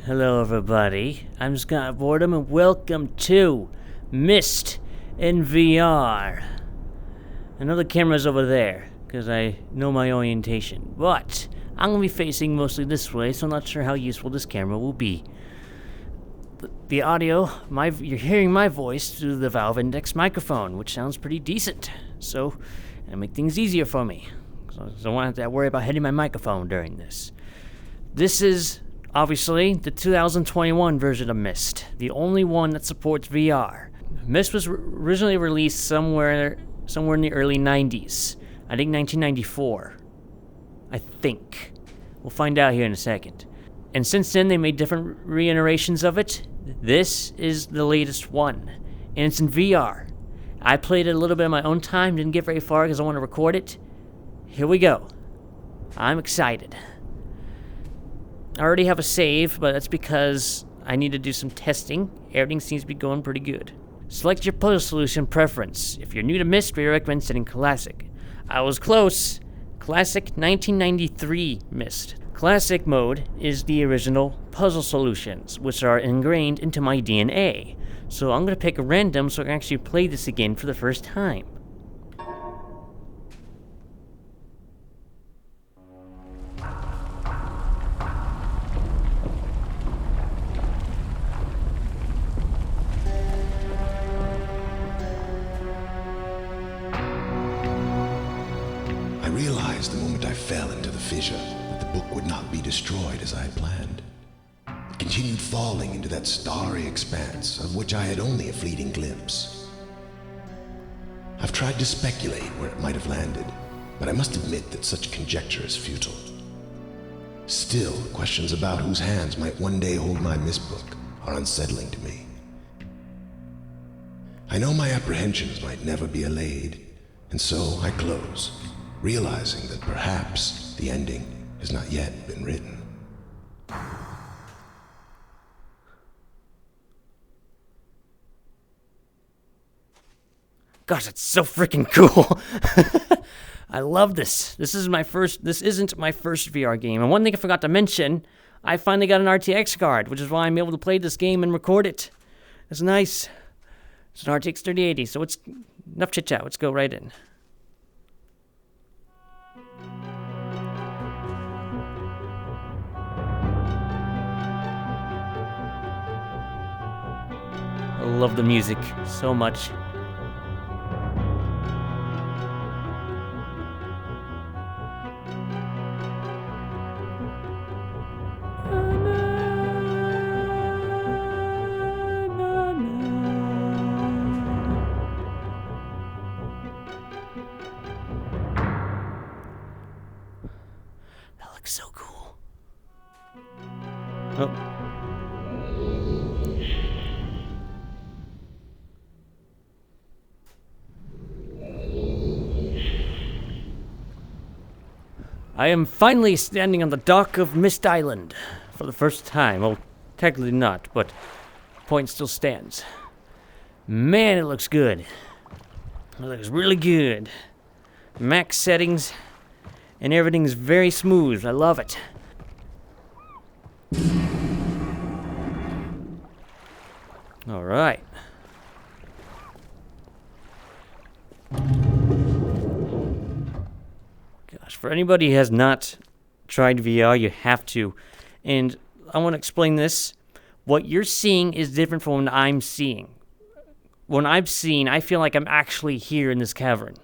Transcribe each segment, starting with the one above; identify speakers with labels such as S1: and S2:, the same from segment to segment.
S1: Hello everybody, I'm ScottVordem and welcome to Myst in VR. I know the camera's over there, because I know my orientation, but I'm going to be facing mostly this way, so I'm not sure how useful this camera will be. The audio, you're hearing my voice through the Valve Index microphone, which sounds pretty decent, so it'll make things easier for me. So I don't want to have to worry about hitting my microphone during this. This is obviously the 2021 version of Myst, the only one that supports VR. Myst was originally released somewhere in the early 90s. I think 1994. I think. We'll find out here in a second. And since then, they made different reiterations of it. This is the latest one, and it's in VR. I played it a little bit on my own time, didn't get very far because I want to record it. Here we go. I'm excited. I already have a save, but that's because I need to do some testing. Everything seems to be going pretty good. Select your puzzle solution preference. If you're new to Myst, we recommend setting Classic. I was close. Classic 1993 Myst. Classic mode is the original puzzle solutions, which are ingrained into my DNA. So I'm going to pick a random so I can actually play this again for the first time.
S2: I realized the moment I fell into the fissure that the book would not be destroyed as I had planned. It continued falling into that starry expanse of which I had only a fleeting glimpse. I've tried to speculate where it might have landed, but I must admit that such conjecture is futile. Still, questions about whose hands might one day hold my Myst book are unsettling to me. I know my apprehensions might never be allayed, and so I close, realizing that perhaps the ending has not yet been written.
S1: Gosh, it's so freaking cool. I love this. This isn't my first VR game. And one thing I forgot to mention, I finally got an RTX card, which is why I'm able to play this game and record it. It's nice. It's an RTX 3080, so it's enough chit-chat. Let's go right in. I love the music so much. That looks so cool. Oh. I am finally standing on the dock of Myst Island for the first time. Well, technically not, but the point still stands. Man, it looks good. It looks really good. Max settings, and everything's very smooth. I love it. All right. Gosh, for anybody who has not tried VR, you have to. And I want to explain this. What you're seeing is different from what I'm seeing. When I'm seeing, I feel like I'm actually here in this cavern.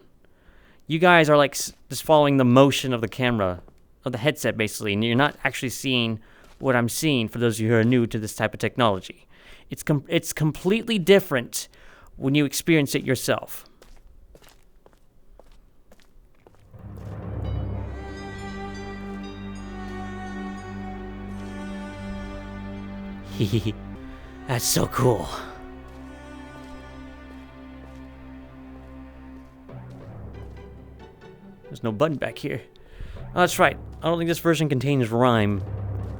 S1: You guys are like just following the motion of the camera, of the headset basically, and you're not actually seeing what I'm seeing for those of you who are new to this type of technology. It's completely different when you experience it yourself. That's so cool. There's no button back here. Oh, that's right. I don't think this version contains rhyme.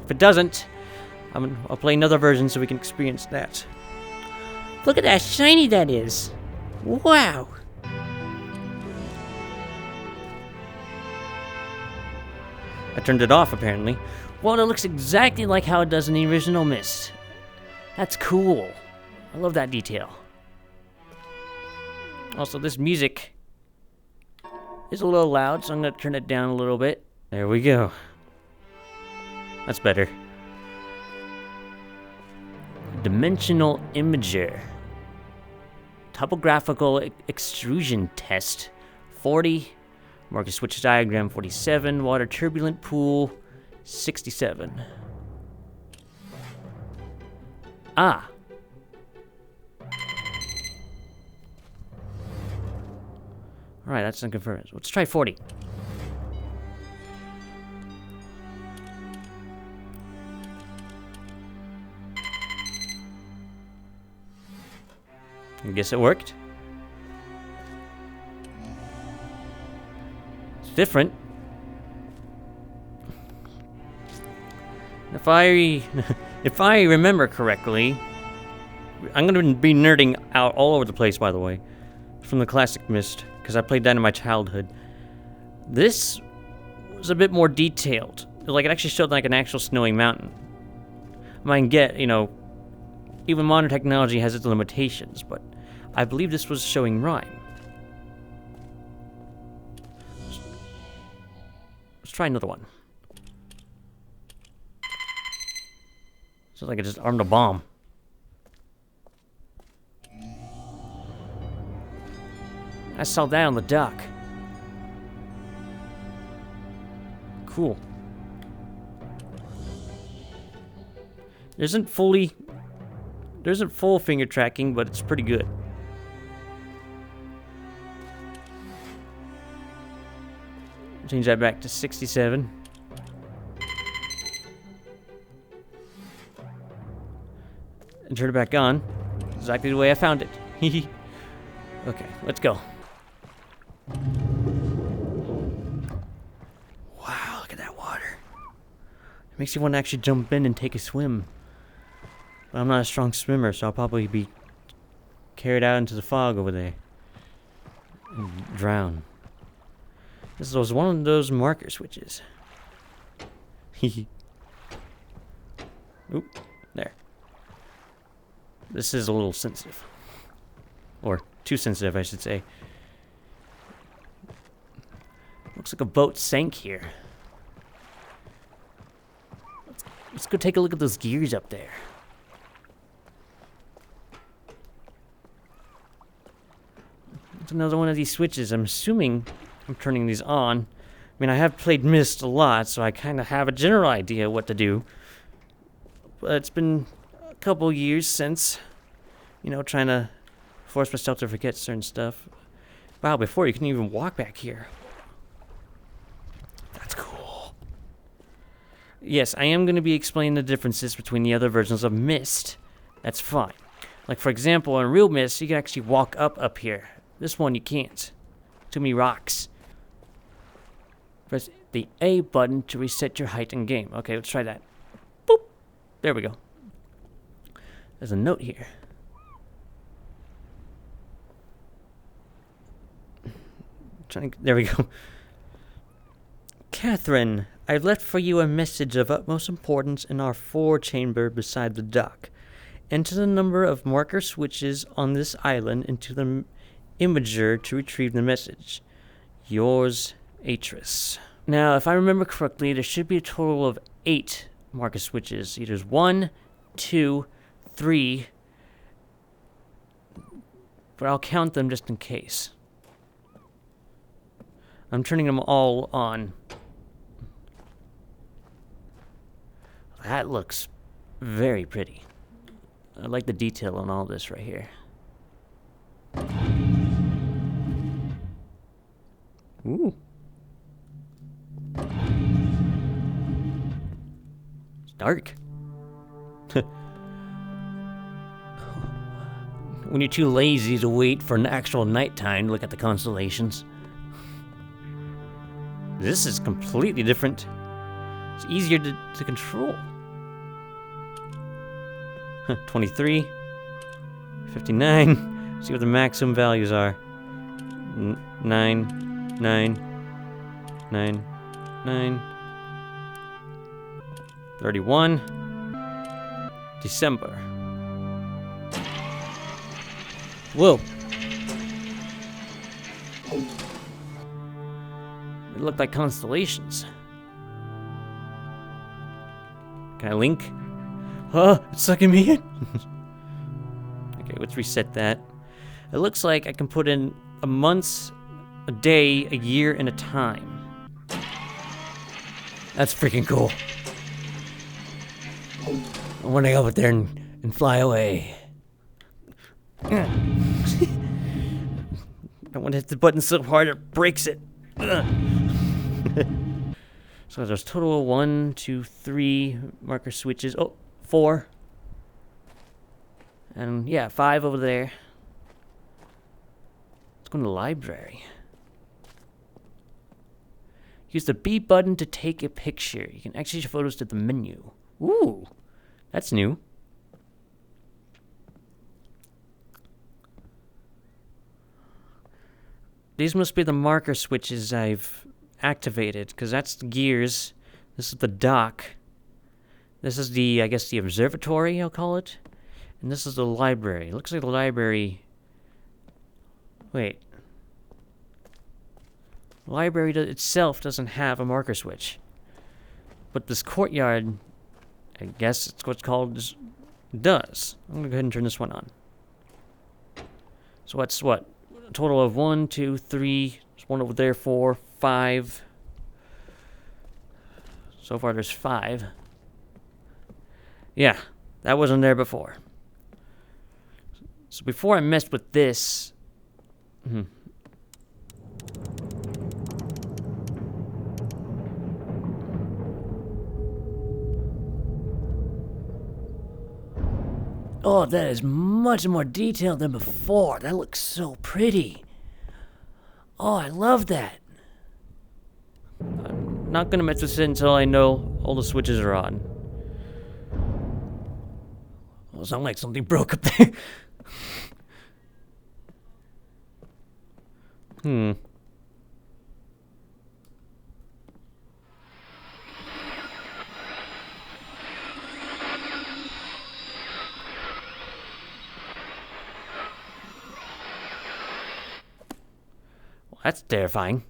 S1: If it doesn't, I'll play another version so we can experience that. Look at how shiny that is. Wow. I turned it off, apparently. Well, it looks exactly like how it does in the original Myst. That's cool. I love that detail. Also, this music is a little loud, so I'm going to turn it down a little bit. There we go. That's better. Dimensional Imager. Topographical extrusion test 40. Marker switch diagram 47. Water turbulent pool 67. Ah. Alright, that's unconfirmed. Let's try 40. I guess it worked. It's different. If I remember correctly, I'm gonna be nerding out all over the place, by the way, from the classic Myst, because I played that in my childhood. This was a bit more detailed. Like, it actually showed like an actual snowy mountain. I might get, you know, even modern technology has its limitations, but I believe this was showing rhyme. Let's try another one. Sounds like I just armed a bomb. I saw that on the dock. Cool. There isn't full finger tracking, but it's pretty good. Change that back to 67. And turn it back on. Exactly the way I found it. Okay, let's go. Wow, look at that water. It makes you want to actually jump in and take a swim. But I'm not a strong swimmer, so I'll probably be carried out into the fog over there. And drown. This was one of those marker switches. Oop, there. This is a little sensitive. Or too sensitive, I should say. Looks like a boat sank here. Let's go take a look at those gears up there. It's another one of these switches. I'm assuming I'm turning these on. I mean, I have played Myst a lot, so I kind of have a general idea what to do. But it's been a couple years since, you know, trying to force myself to forget certain stuff. Wow, before you couldn't even walk back here. That's cool. Yes, I am going to be explaining the differences between the other versions of Myst. That's fine. Like, for example, in real Myst, you can actually walk up here. This one, you can't. Too many rocks. Press the A button to reset your height in game. Okay, let's try that. Boop. There we go. There's a note here. There we go. Catherine, I've left for you a message of utmost importance in our 4-chamber beside the dock. Enter the number of marker switches on this island into the imager to retrieve the message. Yours, Atris. Now, if I remember correctly, there should be a total of 8 marker switches. Either 1, 2, 3, but I'll count them just in case. I'm turning them all on. That looks very pretty. I like the detail on all this right here. Ooh. It's dark. When you're too lazy to wait for an actual nighttime to look at the constellations. This is completely different. It's easier to control. 23. 59. See what the maximum values are. 9. 9. 9. 9. 31. December. Whoa. It looked like constellations. Can I link? Huh? It's sucking me in. Okay, let's reset that. It looks like I can put in a month, a day, a year, and a time. That's freaking cool. I want to go up there and fly away. I want to hit the button so hard it breaks it. So there's total of 1, 2, 3 marker switches. Oh, 4. And yeah, 5 over there. Let's go to the library. Use the B button to take a picture. You can access your photos to the menu. Ooh, that's new. These must be the marker switches I've activated, because that's the gears. This is the dock. This is the, I guess, the observatory, I'll call it. And this is the library. Looks like the library... Wait. The library itself doesn't have a marker switch. But this courtyard, I guess it's what's called, does. I'm going to go ahead and turn this one on. So what's what? A total of 1, 2, 3. There's one over there, 4, 5. So far there's 5. Yeah, that wasn't there before. So before I messed with this... Oh, that is much more detailed than before. That looks so pretty. Oh, I love that. I'm not gonna mess with it until I know all the switches are on. Well, it sounds like something broke up there. Well, that's terrifying.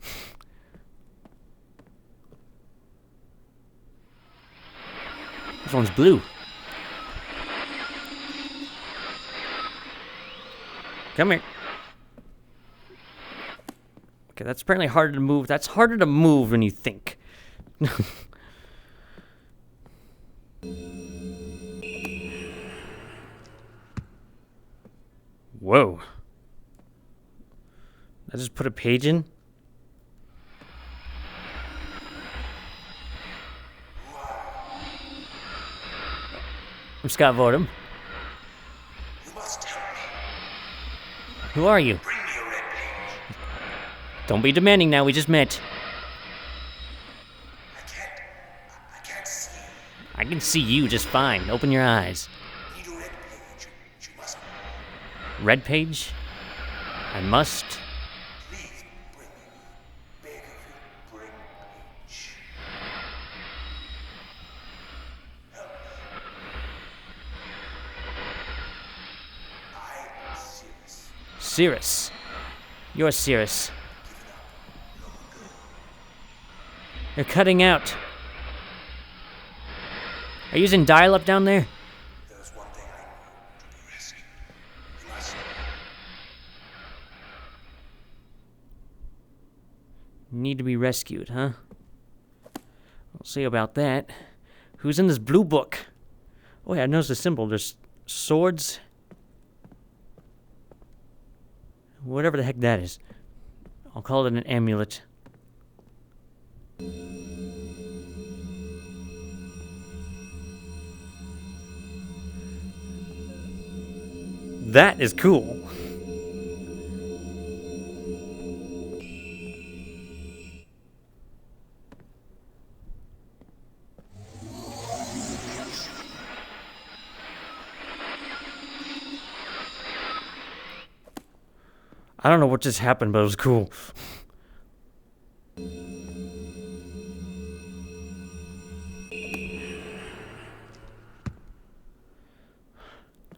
S1: This one's blue. Come here. Okay, that's apparently harder to move. That's harder to move than you think. Whoa. I just put a page in? I'm ScottVordem.
S3: You must help me.
S1: Who are you?
S3: Bring me a red page.
S1: Don't be demanding now, we just met.
S3: I can't see.
S1: I can see you just fine. Open your eyes.
S3: Need a red page. You must.
S1: Red page? I must.
S3: Please bring me. Beg of you, bring page. Help me. I am serious.
S1: Cirrus. You're Cirrus. You're cutting out. Are you using dial-up down there?
S3: There's one thing I need to be rescued. You must.
S1: Need to be rescued, huh? We'll see about that. Who's in this blue book? Oh yeah, I noticed the symbol. There's swords. Whatever the heck that is. I'll call it an amulet. That is cool. I don't know what just happened, but it was cool.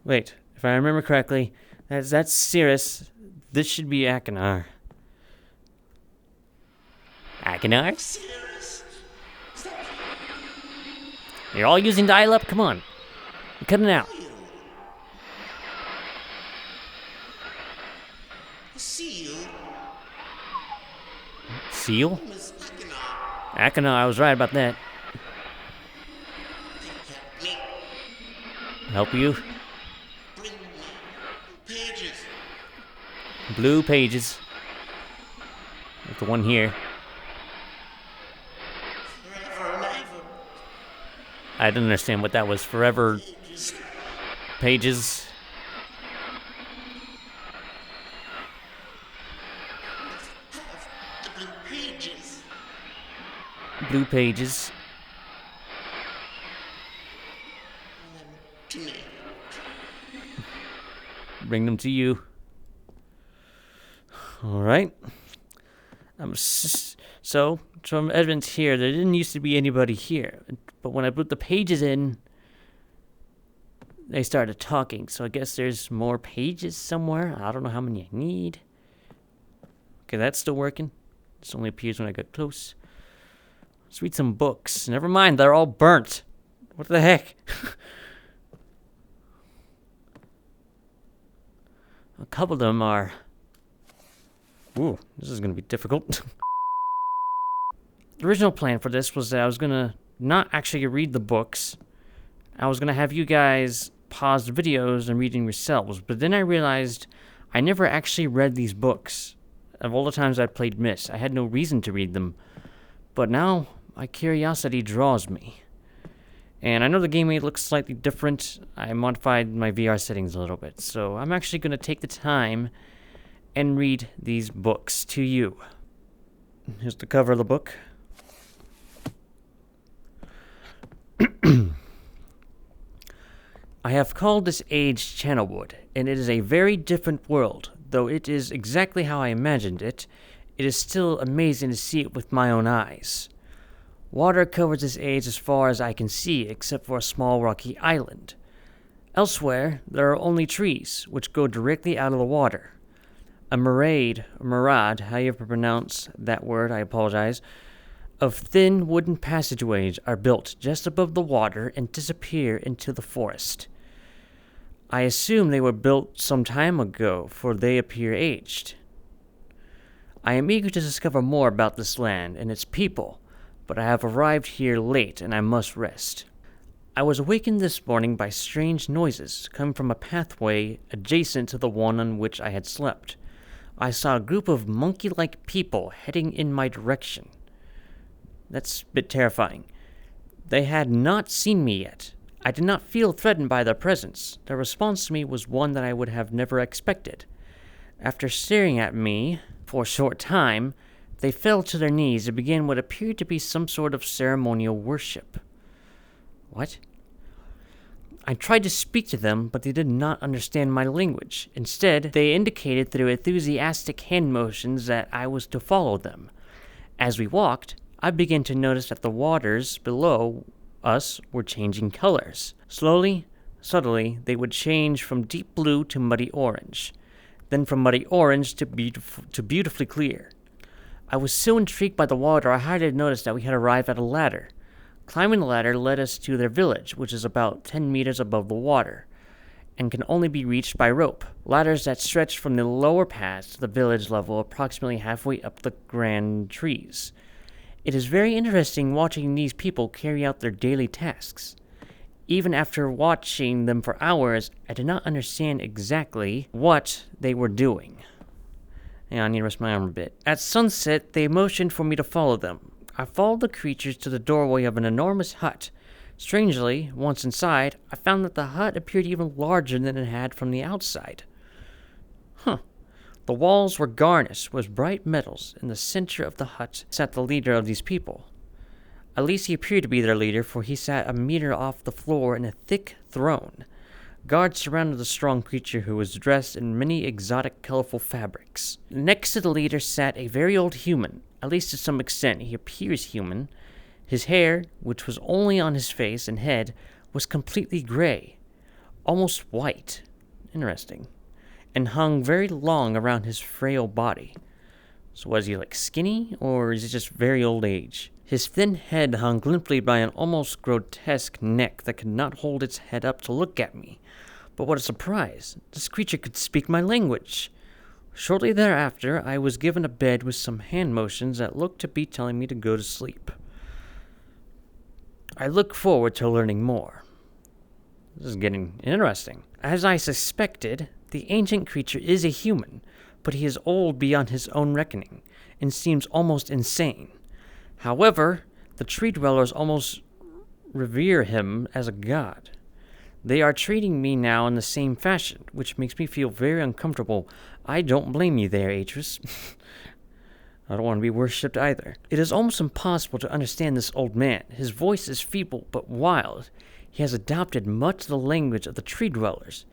S1: Wait, if I remember correctly, that's Cirrus. This should be Akinar. Akinar?
S3: Serious? Stop.
S1: You're all using dial-up? Come on. I'm cutting out.
S3: A seal?
S1: Seal?
S3: Miss Akinar.
S1: Akinar, I was right about that.
S3: Help me.
S1: Help you?
S3: Bring me pages.
S1: Blue pages. Like the one here.
S3: Forever and ever.
S1: I didn't understand what that was. Forever
S3: Pages.
S1: pages.
S3: The blue pages.
S1: Blue pages.
S3: To me.
S1: Bring them to you. Alright. So, from evidence here, there didn't used to be anybody here. But when I put the pages in, they started talking. So I guess there's more pages somewhere. I don't know how many I need. Okay, that's still working. This only appears when I get close. Let's read some books. Never mind, they're all burnt. What the heck? A couple of them are... Ooh, this is going to be difficult. The original plan for this was that I was going to not actually read the books. I was going to have you guys pause the videos and reading yourselves. But then I realized I never actually read these books. Of all the times I played Myst, I had no reason to read them. But now, my curiosity draws me. And I know the game may look slightly different. I modified my VR settings a little bit. So I'm actually going to take the time and read these books to you. Here's the cover of the book. I have called this age Channelwood, and it is a very different world. Though it is exactly how I imagined it, it is still amazing to see it with my own eyes. Water covers this age as far as I can see, except for a small rocky island. Elsewhere, there are only trees, which go directly out of the water. A murad, however pronounce that word, I apologize, of thin wooden passageways are built just above the water and disappear into the forest. I assume they were built some time ago, for they appear aged. I am eager to discover more about this land and its people, but I have arrived here late and I must rest. I was awakened this morning by strange noises coming from a pathway adjacent to the one on which I had slept. I saw a group of monkey-like people heading in my direction. That's a bit terrifying. They had not seen me yet. I did not feel threatened by their presence. Their response to me was one that I would have never expected. After staring at me for a short time, they fell to their knees and began what appeared to be some sort of ceremonial worship. What? I tried to speak to them, but they did not understand my language. Instead, they indicated through enthusiastic hand motions that I was to follow them. As we walked, I began to notice that the waters below us were changing colors. Slowly, subtly, they would change from deep blue to muddy orange, then from muddy orange to beautifully clear. I was so intrigued by the water, I hardly noticed that we had arrived at a ladder. Climbing the ladder led us to their village, which is about 10 meters above the water, and can only be reached by rope. Ladders that stretched from the lower pass to the village level approximately halfway up the grand trees. It is very interesting watching these people carry out their daily tasks. Even after watching them for hours, I did not understand exactly what they were doing. Hang on, I need to rest my arm a bit. At sunset, they motioned for me to follow them. I followed the creatures to the doorway of an enormous hut. Strangely, once inside, I found that the hut appeared even larger than it had from the outside. The walls were garnished with bright metals. In the center of the hut sat the leader of these people. At least he appeared to be their leader, for he sat a meter off the floor in a thick throne. Guards surrounded the strong creature, who was dressed in many exotic, colorful fabrics. Next to the leader sat a very old human. At least to some extent, he appears human. His hair, which was only on his face and head, was completely gray. almost white. Interesting. And hung very long around his frail body. So was he like skinny, or is it just very old age? His thin head hung limply by an almost grotesque neck that could not hold its head up to look at me. But what a surprise! This creature could speak my language. Shortly thereafter, I was given a bed with some hand motions that looked to be telling me to go to sleep. I look forward to learning more. This is getting interesting. As I suspected, the ancient creature is a human, but he is old beyond his own reckoning, and seems almost insane. However, the tree dwellers almost revere him as a god. They are treating me now in the same fashion, which makes me feel very uncomfortable. I don't blame you there, Atris. I don't want to be worshipped either. It is almost impossible to understand this old man. His voice is feeble but wild. He has adopted much of the language of the tree dwellers.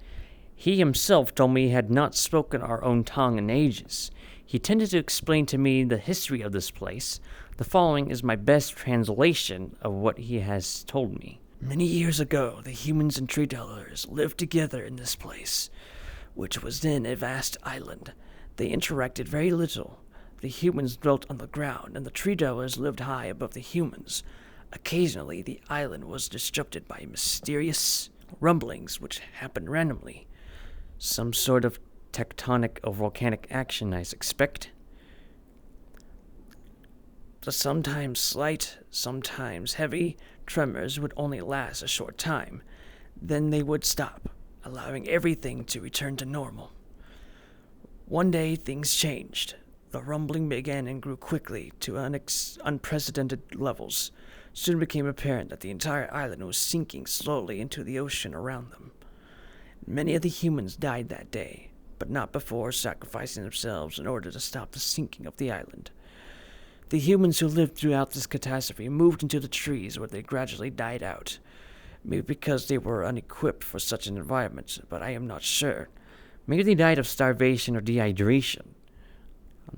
S1: He himself told me he had not spoken our own tongue in ages. He tended to explain to me the history of this place. The following is my best translation of what he has told me. Many years ago, the humans and tree dwellers lived together in this place, which was then a vast island. They interacted very little. The humans dwelt on the ground, and the tree dwellers lived high above the humans. Occasionally, the island was disrupted by mysterious rumblings which happened randomly. Some sort of tectonic or volcanic action, I expect. The sometimes slight, sometimes heavy tremors would only last a short time. Then they would stop, allowing everything to return to normal. One day, things changed. The rumbling began and grew quickly to unprecedented levels. Soon became apparent that the entire island was sinking slowly into the ocean around them. Many of the humans died that day, but not before sacrificing themselves in order to stop the sinking of the island. The humans who lived throughout this catastrophe moved into the trees where they gradually died out. Maybe because they were unequipped for such an environment, but I am not sure. Maybe they died of starvation or dehydration.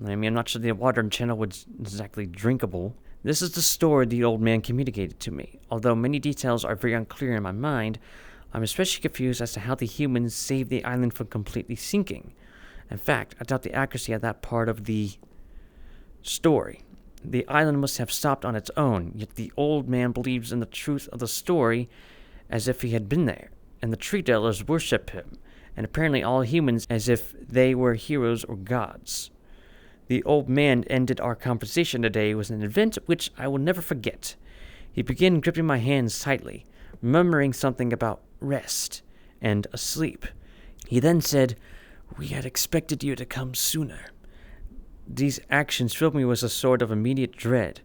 S1: I mean, I'm not sure the water channel was exactly drinkable. This is the story the old man communicated to me. Although many details are very unclear in my mind, I'm especially confused as to how the humans saved the island from completely sinking. In fact, I doubt the accuracy of that part of the story. The island must have stopped on its own, yet the old man believes in the truth of the story as if he had been there, and the tree dwellers worship him, and apparently all humans as if they were heroes or gods. The old man ended our conversation today with an event which I will never forget. He began gripping my hands tightly, murmuring something about rest and asleep. He then said, "We had expected you to come sooner." These actions filled me with a sort of immediate dread.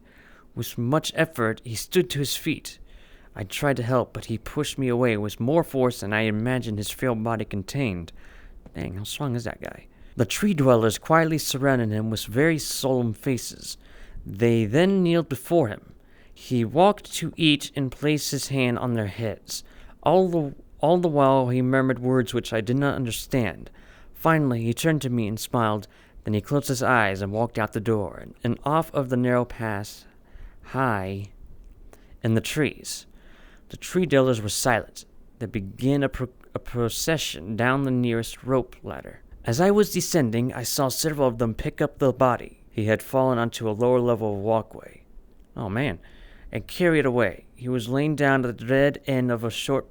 S1: With much effort, he stood to his feet. I tried to help, but he pushed me away with more force than I imagined his frail body contained. Dang, how strong is that guy? The tree dwellers quietly surrounded him with very solemn faces. They then kneeled before him. He walked to each and placed his hand on their heads. All the while he murmured words which I did not understand. Finally, he turned to me and smiled. Then he closed his eyes and walked out the door, and off of the narrow path, high in the trees. The tree dwellers were silent. They began a procession down the nearest rope ladder. As I was descending, I saw several of them pick up the body. He had fallen onto a lower level walkway. Oh man. And carry it away. He was laying down at the dead end of a short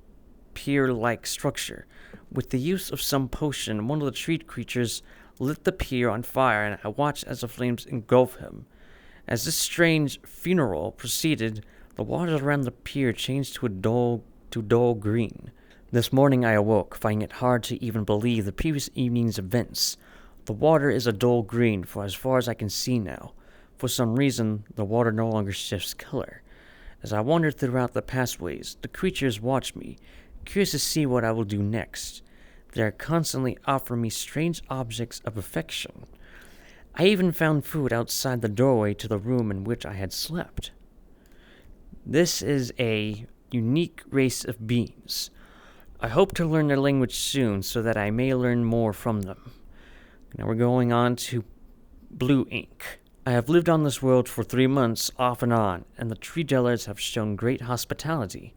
S1: pier-like structure. With the use of some potion, one of the tree creatures lit the pier on fire, and I watched as the flames engulfed him. As this strange funeral proceeded, the waters around the pier changed to dull green. This morning I awoke, finding it hard to even believe the previous evening's events. The water is a dull green for as far as I can see now. For some reason, the water no longer shifts color. As I wandered throughout the pathways, the creatures watched me, curious to see what I will do next. They are constantly offering me strange objects of affection. I even found food outside the doorway to the room in which I had slept. This is a unique race of beings. I hope to learn their language soon so that I may learn more from them. Now we're going on to Blue Ink. I have lived on this world for 3 months off and on, and the tree dwellers have shown great hospitality.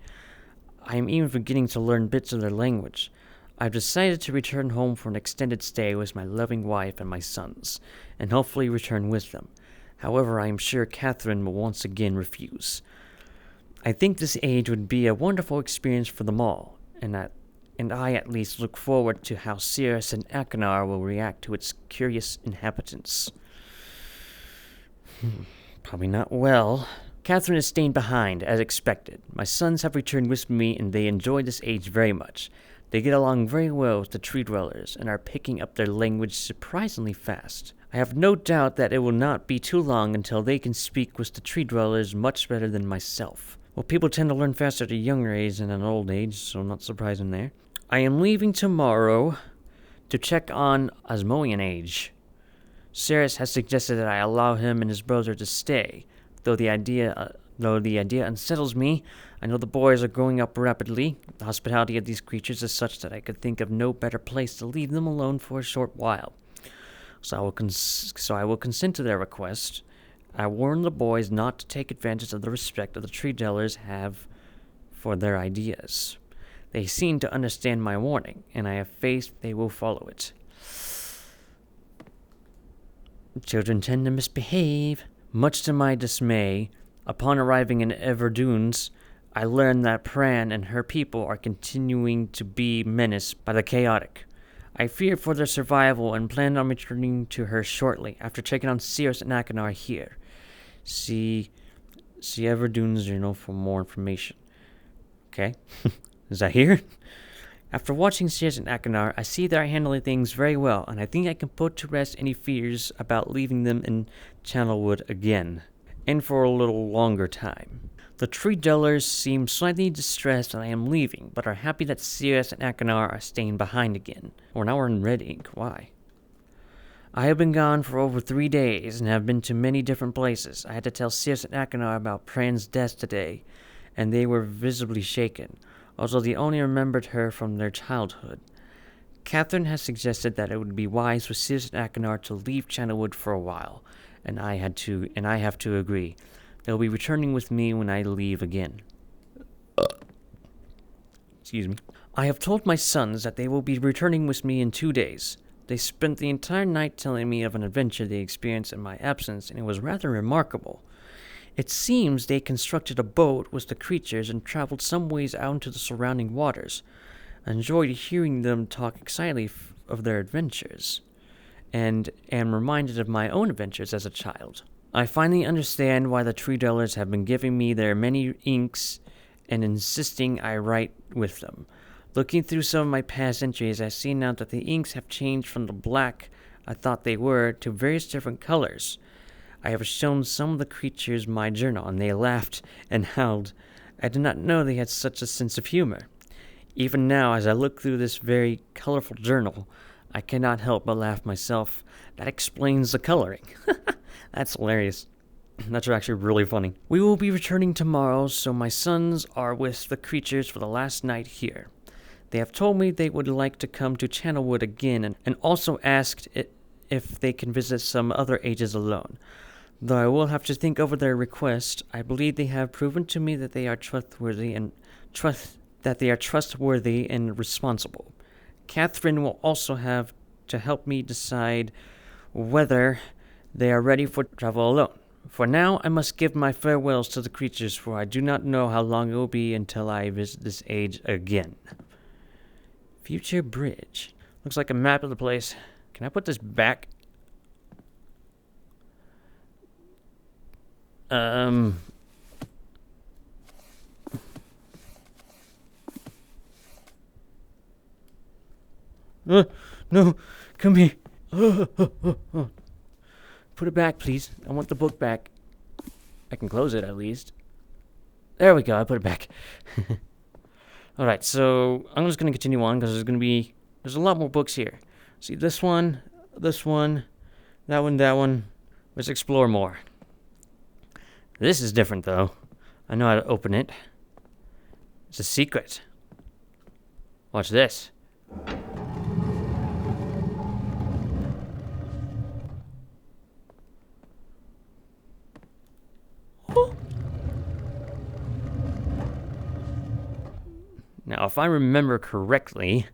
S1: I am even beginning to learn bits of their language. I've decided to return home for an extended stay with my loving wife and my sons, and hopefully return with them. However, I am sure Catherine will once again refuse. I think this age would be a wonderful experience for them all, and I at least look forward to how Sirius and Achenar will react to its curious inhabitants. Probably not well. Catherine is staying behind, as expected. My sons have returned with me, and they enjoy this age very much. They get along very well with the tree dwellers, and are picking up their language surprisingly fast. I have no doubt that it will not be too long until they can speak with the tree dwellers much better than myself. Well, people tend to learn faster at a younger age than an old age, so not surprising there. I am leaving tomorrow to check on Osmoian age. Sirius has suggested that I allow him and his brother to stay. Though the idea unsettles me, I know the boys are growing up rapidly. The hospitality of these creatures is such that I could think of no better place to leave them alone for a short while. So I will consent to their request. I warn the boys not to take advantage of the respect that the tree dwellers have for their ideas. They seem to understand my warning, and I have faith they will follow it. Children tend to misbehave. Much to my dismay, upon arriving in Everdunes, I learned that Pran and her people are continuing to be menaced by the Chaotic. I fear for their survival and plan on returning to her shortly after checking on Sirius and Achenar here. See Everdunes, for more information. Okay, is that here? After watching Sirius and Achenar, I see they are handling things very well, and I think I can put to rest any fears about leaving them in Channelwood again, and for a little longer time. The tree dwellers seem slightly distressed that I am leaving, but are happy that Sirius and Achenar are staying behind again. Well, now we're in red ink. Why? I have been gone for over 3 days, and have been to many different places. I had to tell Sirius and Achenar about Pran's death today, and they were visibly shaken, although they only remembered her from their childhood. Catherine has suggested that it would be wise for Sirius and Achenar to leave Channelwood for a while, and I have to agree. They'll be returning with me when I leave again. Excuse me. I have told my sons that they will be returning with me in 2 days. They spent the entire night telling me of an adventure they experienced in my absence, and it was rather remarkable. It seems they constructed a boat with the creatures and traveled some ways out into the surrounding waters. I enjoyed hearing them talk excitedly of their adventures, and am reminded of my own adventures as a child. I finally understand why the tree dwellers have been giving me their many inks and insisting I write with them. Looking through some of my past entries, I see now that the inks have changed from the black I thought they were to various different colors. I have shown some of the creatures my journal, and they laughed and howled. I did not know they had such a sense of humor. Even now, as I look through this very colorful journal, I cannot help but laugh myself. That explains the coloring. That's hilarious. That's actually really funny. We will be returning tomorrow, so my sons are with the creatures for the last night here. They have told me they would like to come to Channelwood again, and also asked if they can visit some other ages alone. Though I will have to think over their request, I believe they have proven to me that they are trustworthy and responsible. Catherine will also have to help me decide whether they are ready for travel alone. For now, I must give my farewells to the creatures, for I do not know how long it will be until I visit this age again. Future Bridge. Looks like a map of the place. Can I put this back? No, come here. Put it back, please. I want the book back. I can close it, at least. There we go, I put it back. Alright, so I'm just going to continue on, because there's a lot more books here. See, this one, that one. Let's explore more. This is different, though. I know how to open it. It's a secret. Watch this. if I remember correctly...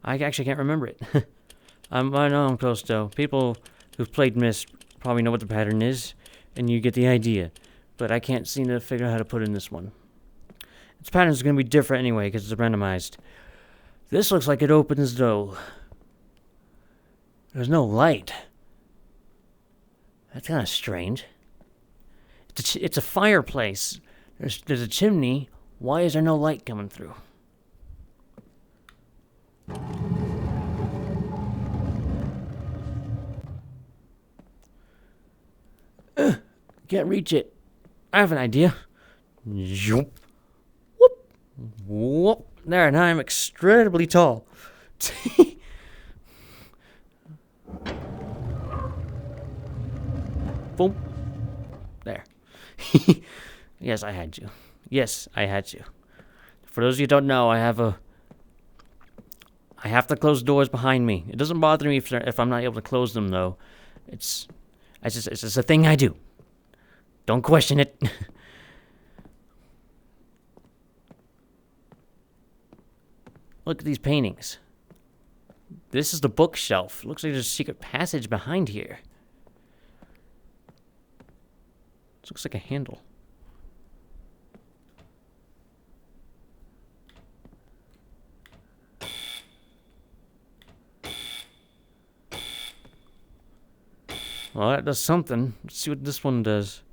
S1: I actually can't remember it. I know I'm close, though. People who've played Myst probably know what the pattern is, and you get the idea. But I can't seem to figure out how to put in this one. Its pattern is going to be different anyway, because it's randomized. This looks like it opens, though. There's no light. That's kind of strange. It's a fireplace. There's a chimney. Why is there no light coming through? Can't reach it. I have an idea. Whoop. Whoop. Whoop. There, now I'm incredibly tall. Boom. There. Yes, I had you. Yes, I had you. For those of you who don't know, I have to close doors behind me. It doesn't bother me if I'm not able to close them, though. It's just a thing I do. Don't question it. Look at these paintings. This is the bookshelf. Looks like there's a secret passage behind here. This looks like a handle. Well, that does something. Let's see what this one does.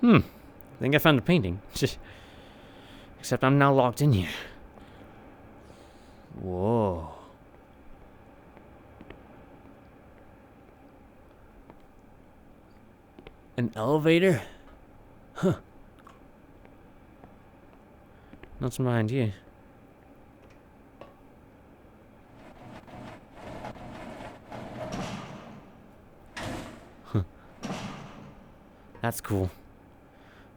S1: I think I found a painting. Except I'm now locked in here. Whoa. An elevator? Huh. Not some idea. Huh. That's cool.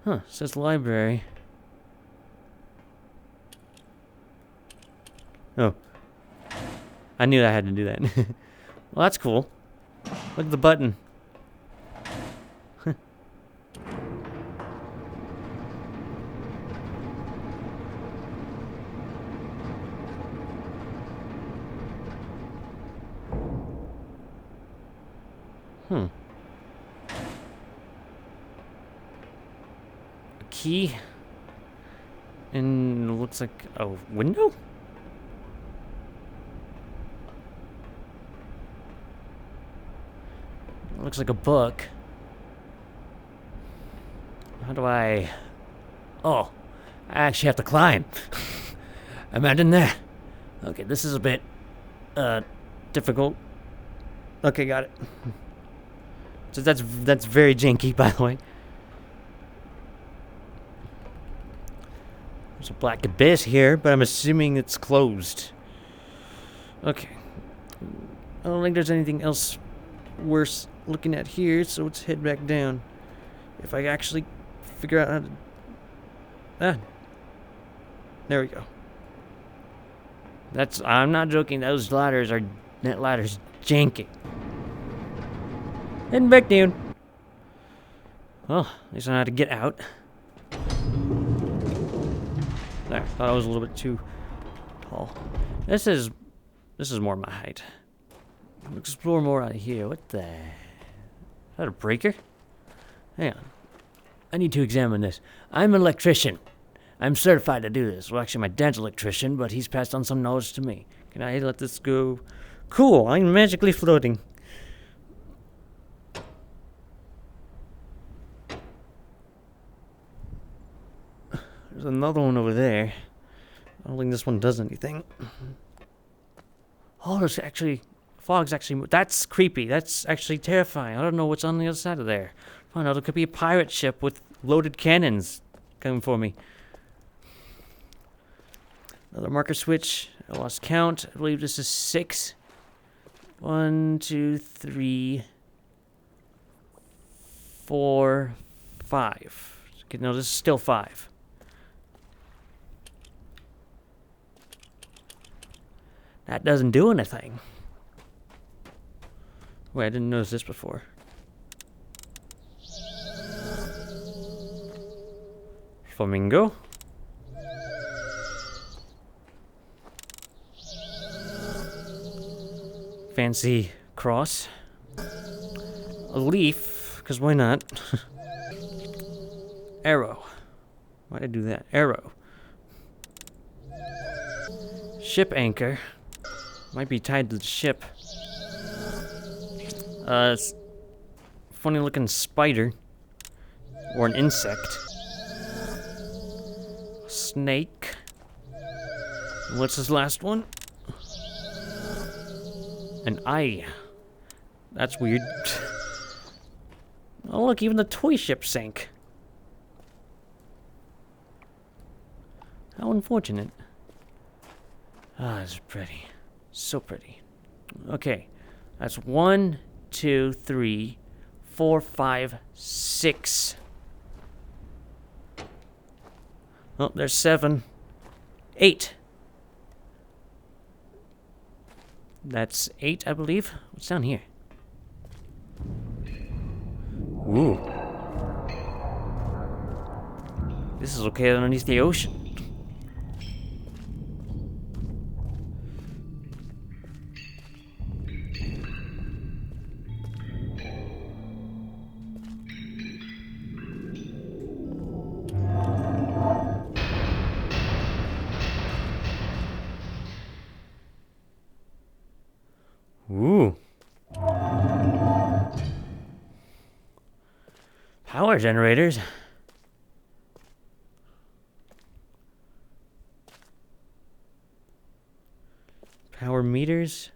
S1: Huh, says library. Oh. I knew I had to do that. Well, that's cool. Look at the button. Key. And it looks like a window? It looks like a book. How do I... Oh, I actually have to climb. Imagine that. Okay, this is a bit, difficult. Okay, got it. So that's very janky, by the way. There's a black abyss here, but I'm assuming it's closed. Okay. I don't think there's anything else worth looking at here, so let's head back down. If I actually figure out how to... Ah. There we go. I'm not joking, that ladder's janky. Heading back down. Well, at least I know how to get out. There, thought I was a little bit too tall. This is more my height. I'll explore more out of here. What the... Is that a breaker? Hang on. I need to examine this. I'm an electrician. I'm certified to do this. Well, actually, my dad's an electrician, but he's passed on some knowledge to me. Can I let this go? Cool, I'm magically floating. There's another one over there. I don't think this one does anything. Oh, there's actually... Fog's actually... That's creepy. That's actually terrifying. I don't know what's on the other side of there. Oh no, there could be a pirate ship with loaded cannons coming for me. Another marker switch. I lost count. I believe this is 6. 1, 2, 3, 4, 5. Okay, no, this is still 5. That doesn't do anything. Wait, I didn't notice this before. Flamingo. Fancy cross. A leaf, because why not? Arrow. Why'd I do that? Arrow. Ship anchor. Might be tied to the ship. Funny looking spider. Or an insect. Snake. What's this last one? An eye. That's weird. Oh look, even the toy ship sank. How unfortunate. Ah, it's pretty. So pretty. Okay. That's 1, 2, 3, 4, 5, 6. Oh, there's 7. 8. That's 8, I believe. What's down here? Ooh. This is okay underneath the ocean. Ooh. Power generators. Power meters.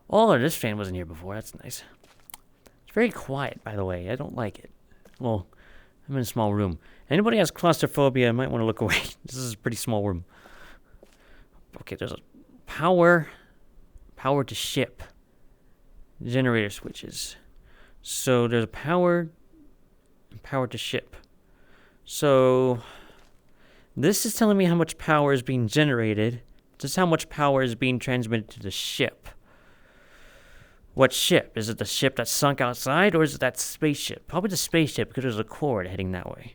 S1: Oh, this fan wasn't here before. That's nice. It's very quiet, by the way. I don't like it. Well, I'm in a small room. Anybody has claustrophobia, I might want to look away. This is a pretty small room. Okay, there's a power to ship. Generator switches. So there's a power to ship. So this is telling me how much power is being generated. This is how much power is being transmitted to the ship. What ship? Is it the ship that sunk outside, or is it that spaceship? Probably the spaceship, because there's a cord heading that way.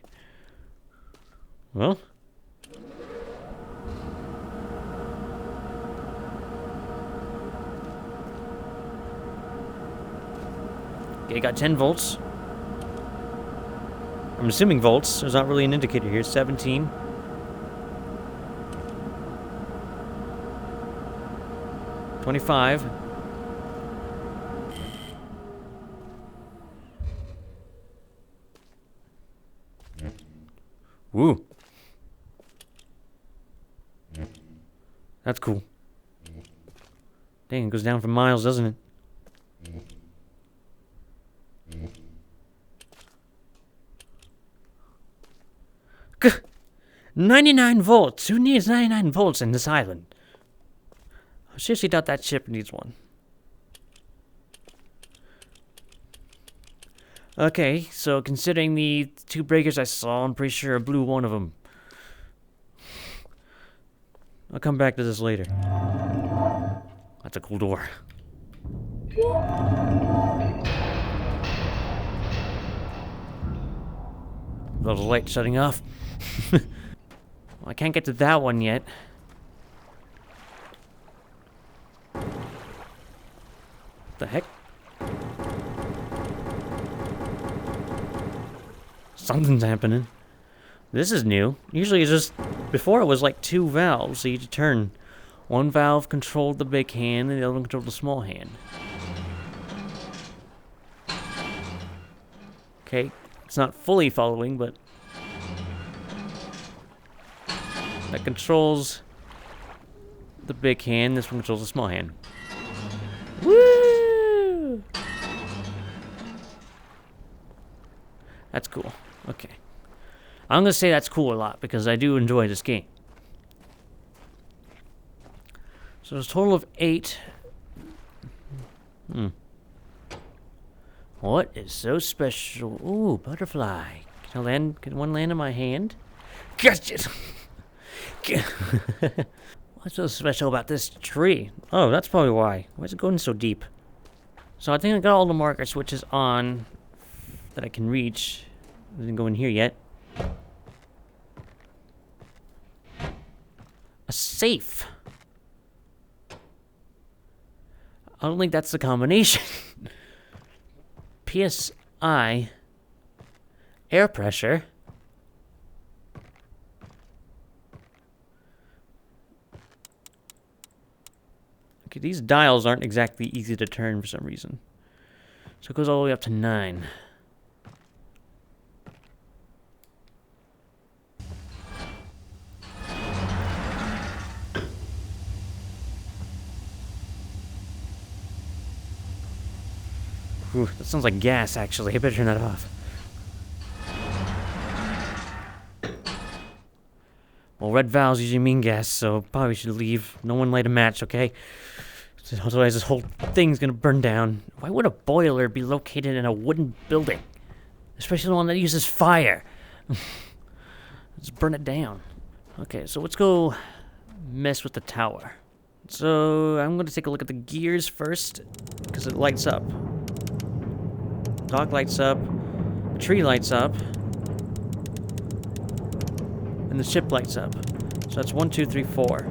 S1: Well. Okay, got 10 volts. I'm assuming volts. There's not really an indicator here. 17. $25. Woo. That's cool. Dang, it goes down for miles, doesn't it? 99 volts. Who needs 99 volts in this island? I seriously doubt that ship needs one. Okay, so considering the 2 breakers I saw, I'm pretty sure I blew one of them. I'll come back to this later. That's a cool door. The light shutting off. Well, I can't get to that one yet. What the heck? Something's happening. This is new. Usually it's just... Before it was like 2 valves, so you could turn. One valve controlled the big hand, and the other one controlled the small hand. Okay, it's not fully following, but... That controls the big hand, this one controls the small hand. Woo! That's cool. Okay. I'm gonna say that's cool a lot because I do enjoy this game. So there's a total of 8. What is so special? Ooh, butterfly. Can I land? Can one land in my hand? Catch it! What's so special about this tree? Oh, that's probably why. Why is it going so deep? So I think I got all the marker switches on that I can reach. I didn't go in here yet. A safe. I don't think that's the combination. PSI. Air pressure. Okay, these dials aren't exactly easy to turn for some reason. So it goes all the way up to 9. Ooh, that sounds like gas, actually. I better turn that off. Well, red valves usually mean gas, so probably should leave. No one light a match, okay? Otherwise this whole thing's gonna burn down. Why would a boiler be located in a wooden building? Especially the one that uses fire. Let's burn it down. Okay, so let's go mess with the tower. So I'm gonna take a look at the gears first, because it lights up. Dock lights up, the tree lights up, and the ship lights up. So that's 1, 2, 3, 4.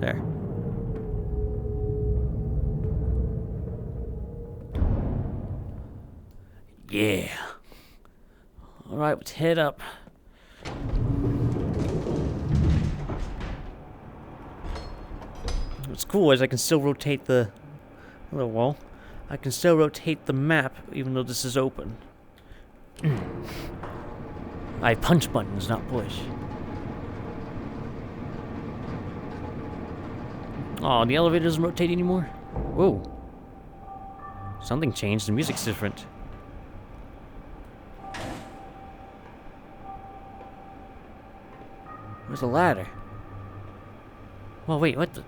S1: There. Yeah. Alright, let's head up. What's cool is I can still rotate the... Hello, wall. I can still rotate the map even though this is open. I punch buttons, not push. Oh, the elevator doesn't rotate anymore? Whoa. Something changed, the music's different. Where's the ladder? Well, wait, what the...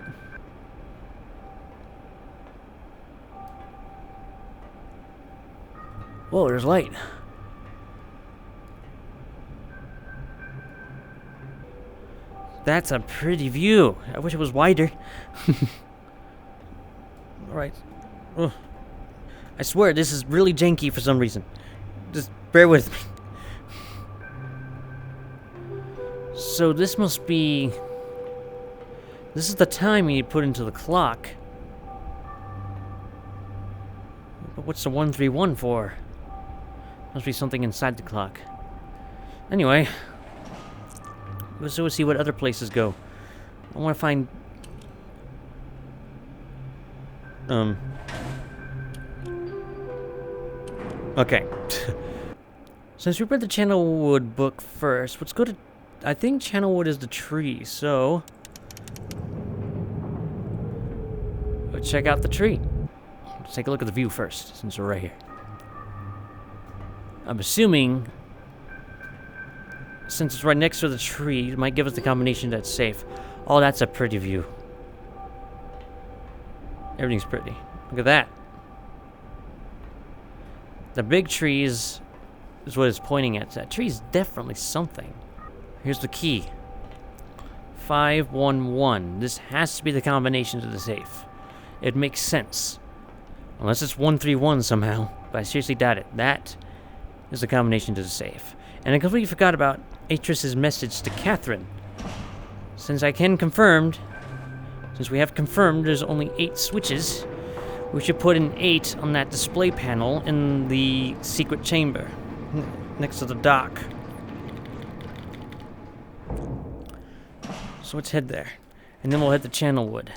S1: Whoa, there's light. That's a pretty view. I wish it was wider. Alright. Ugh. I swear, this is really janky for some reason. Just bear with me. So this must be... This is the time you put into the clock. But what's the 131 for? Must be something inside the clock. Anyway... Let's go see what other places go. I want to find... Okay. Since we read the Channelwood book first, let's go to... I think Channelwood is the tree, so... Let's check out the tree. Let's take a look at the view first, since we're right here. I'm assuming... Since it's right next to the tree, it might give us the combination that's safe. Oh, that's a pretty view. Everything's pretty. Look at that. The big trees is what it's pointing at. That tree's definitely something. Here's the key. 511. This has to be the combination to the safe. It makes sense. Unless it's 131 somehow. But I seriously doubt it. That is the combination to the safe. And I completely forgot about Atris's message to Catherine. Since we have confirmed there's only 8 switches, we should put an 8 on that display panel in the secret chamber, next to the dock. So let's head there, and then we'll head to Channelwood.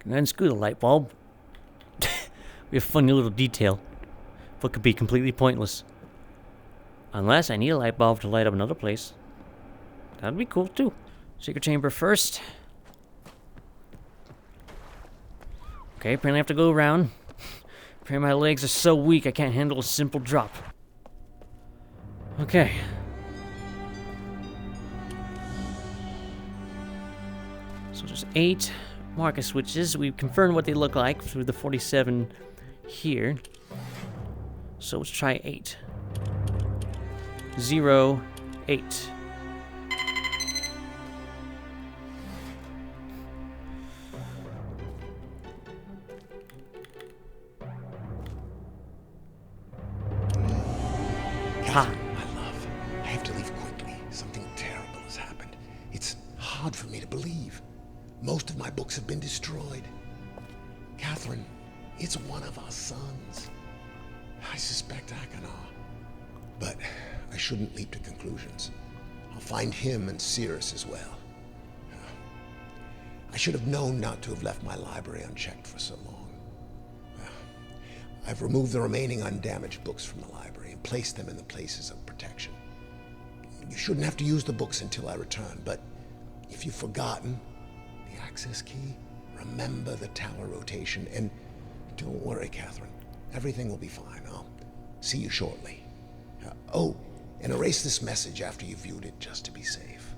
S1: Can I unscrew the light bulb? We have a funny little detail. What could be completely pointless. Unless I need a light bulb to light up another place. That'd be cool too. Secret chamber first. Okay, apparently I have to go around. Apparently my legs are so weak I can't handle a simple drop. Okay. So there's 8 marker switches. We've confirmed what they look like through the 47 here. So let's try 8. 8.
S2: Catherine, my love, I have to leave quickly. Something terrible has happened. It's hard for me to believe. Most of my books have been destroyed. Catherine, it's one of our sons. I suspect Achenar. But I shouldn't leap to conclusions. I'll find him and Cirrus as well. I should have known not to have left my library unchecked for so long. I've removed the remaining undamaged books from the library and placed them in the places of protection. You shouldn't have to use the books until I return, but if you've forgotten the access key, remember the tower rotation, and don't worry, Catherine. Everything will be fine. I'll see you shortly. Oh, and erase this message after you've viewed it, just to be safe.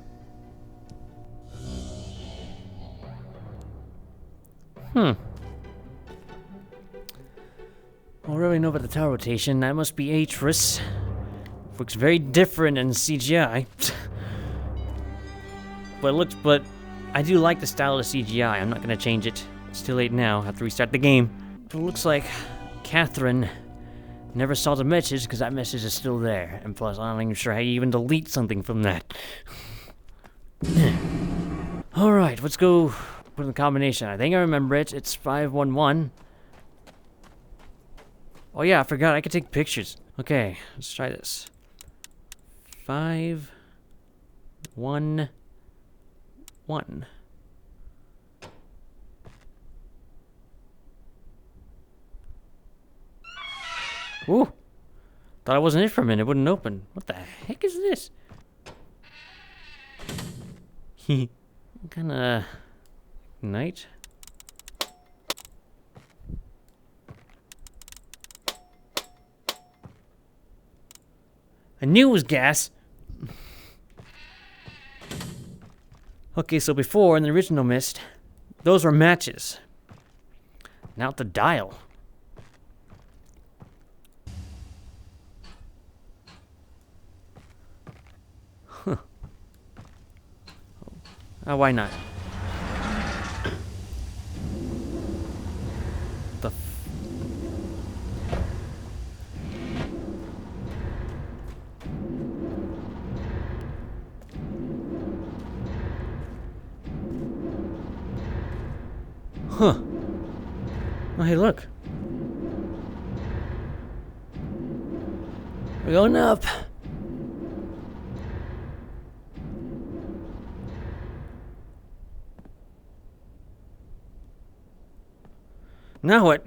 S1: Already know about the tower rotation. That must be Atris. Looks very different in CGI. But I do like the style of the CGI. I'm not gonna change it. It's too late now. I have to restart the game. But it looks like Catherine never saw the message because that message is still there. And plus, I'm not even sure how you even delete something from that. Alright, let's go with the combination. I think I remember it. It's 511. Oh yeah, I forgot. I could take pictures. Okay, let's try this. 5, 1, 1. Ooh. Thought it wasn't it for a minute. It wouldn't open. What the heck is this? Kinda... Night? I knew it was gas! Okay, so before, in the original Myst, those were matches. Now the dial. Huh. Oh, why not? The Huh. Oh, hey, look. We're going up. Now what?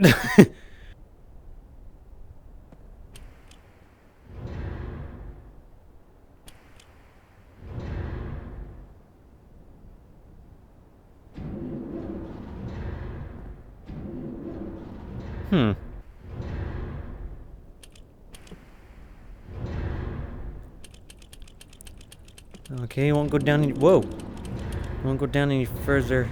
S1: Okay, won't go down any... Whoa! Won't go down any further.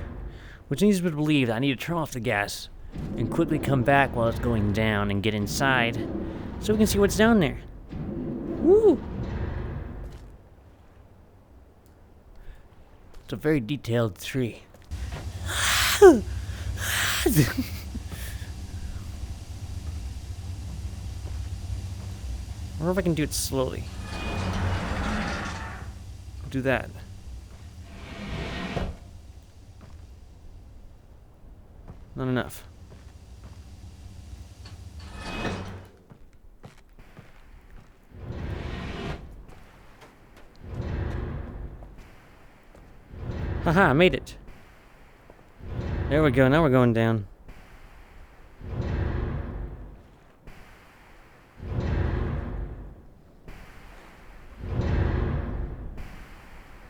S1: Which leads me to believe that I need to turn off the gas and quickly come back while it's going down and get inside so we can see what's down there. Woo! It's a very detailed tree. I wonder if I can do it slowly. Do that. Not enough. Haha, I made it. There we go, now we're going down.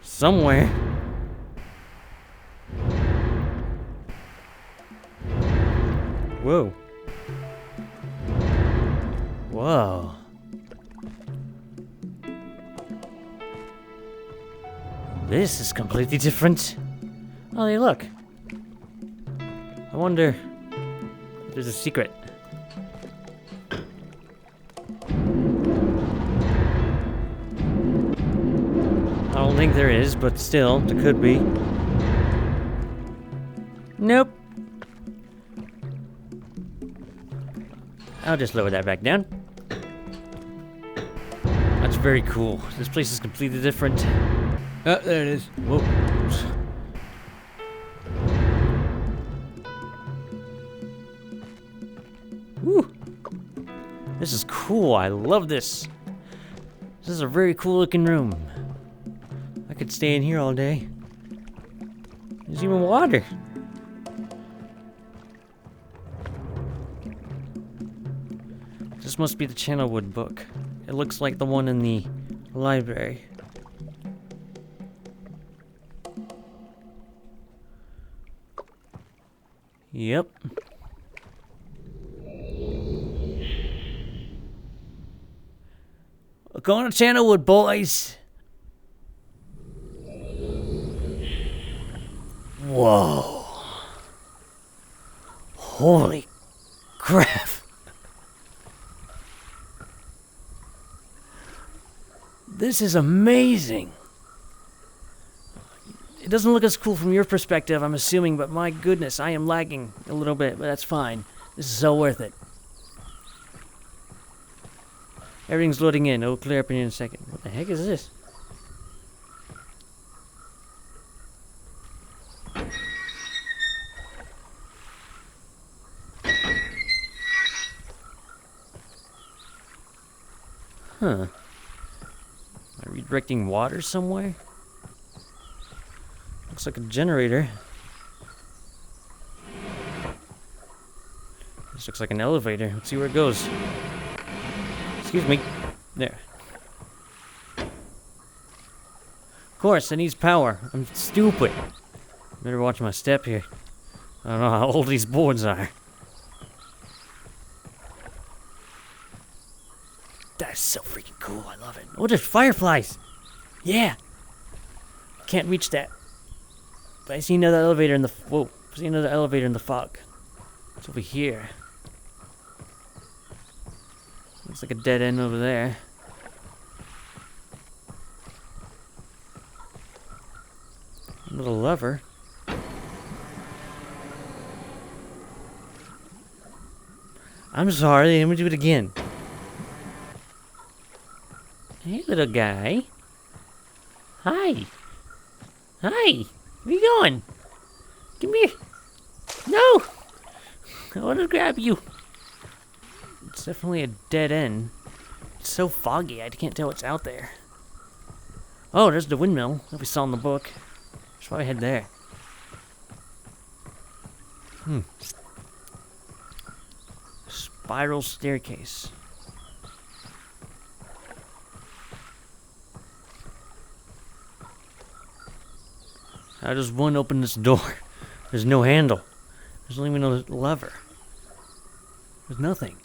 S1: Somewhere. Whoa. Whoa. This is completely different. Oh, hey, look. I wonder if there's a secret. don't think there is, but still, there could be. Nope. I'll just lower that back down. That's very cool. This place is completely different. Oh, there it is. Whoa. Woo. This is cool. I love this. This is a very cool looking room. I could stay in here all day. There's even water. This must be the Channelwood book. It looks like the one in the library. Yep. We're going to Channelwood, boys. Whoa. Holy crap. This is amazing. It doesn't look as cool from your perspective, I'm assuming, but my goodness, I am lagging a little bit, but that's fine. This is so worth it. Everything's loading in. It'll clear up in a second. What the heck is this? Huh. Am I redirecting water somewhere? Looks like a generator. This looks like an elevator. Let's see where it goes. Excuse me. There. Of course, it needs power. I'm stupid. Better watch my step here. I don't know how old these boards are. That's so freaking cool. I love it. Oh, there's fireflies. Yeah. Can't reach that. But I see another elevator in the... Whoa. I see another elevator in the fog. It's over here. Looks like a dead end over there. A little lever. I'm sorry, let me do it again. Hey, little guy. Hi. Hi. Where you going? Come here. No! I want to grab you. It's definitely a dead end. It's so foggy, I can't tell what's out there. Oh, there's the windmill that we saw in the book. Should probably head there. Spiral staircase. How does one open this door? There's no handle. There's not even no lever. There's nothing.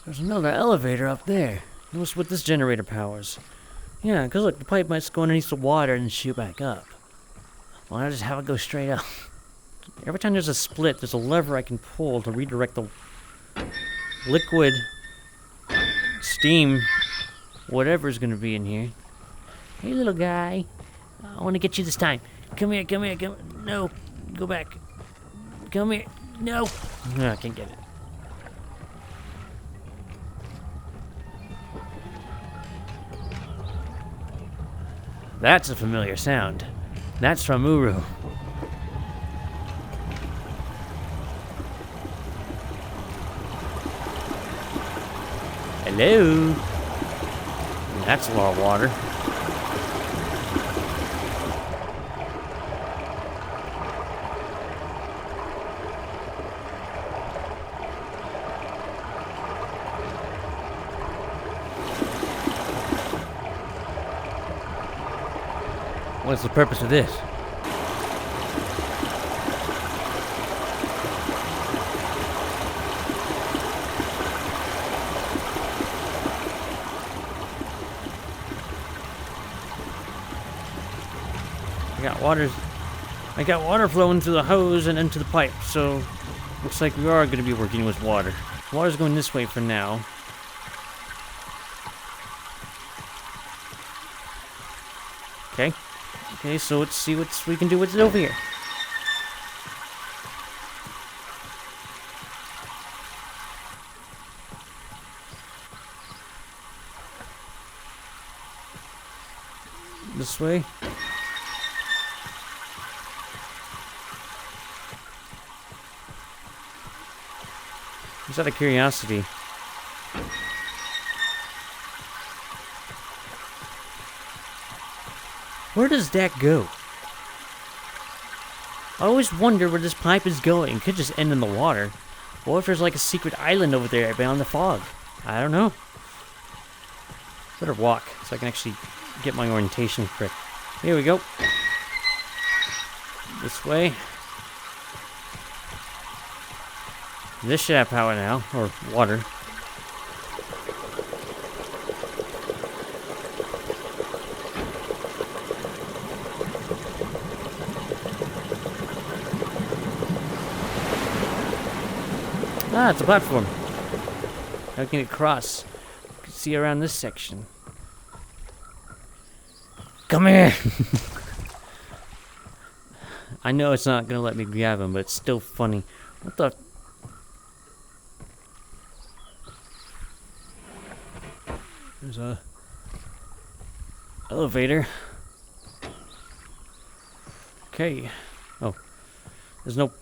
S1: There's another elevator up there. Notice what this generator powers. Yeah, because look, the pipe might go underneath the water and shoot back up. Why not just have it go straight up? Every time there's a split, there's a lever I can pull to redirect the liquid, steam, whatever's going to be in here. Hey, little guy. I want to get you this time. Come here, come here, come here. No. Go back. Come here. No. No, I can't get it. That's a familiar sound. That's from Uru. Hello. That's a lot of water. What's the purpose of this? I got water flowing through the hose and into the pipe, so looks like we are going to be working with water. Water's going this way for now. Okay. Okay, so let's see what we can do with it over here. This way. Just out of curiosity. Where does that go? I always wonder where this pipe is going. It could just end in the water. What if there's like a secret island over there beyond the fog? I don't know. Better walk so I can actually get my orientation correct. Here we go. This way. This should have power now, or water. Ah, it's a platform. How can it cross? You can see around this section. Come here! I know it's not gonna let me grab him, but it's still funny. What the? There's a elevator. Okay. Oh, there's no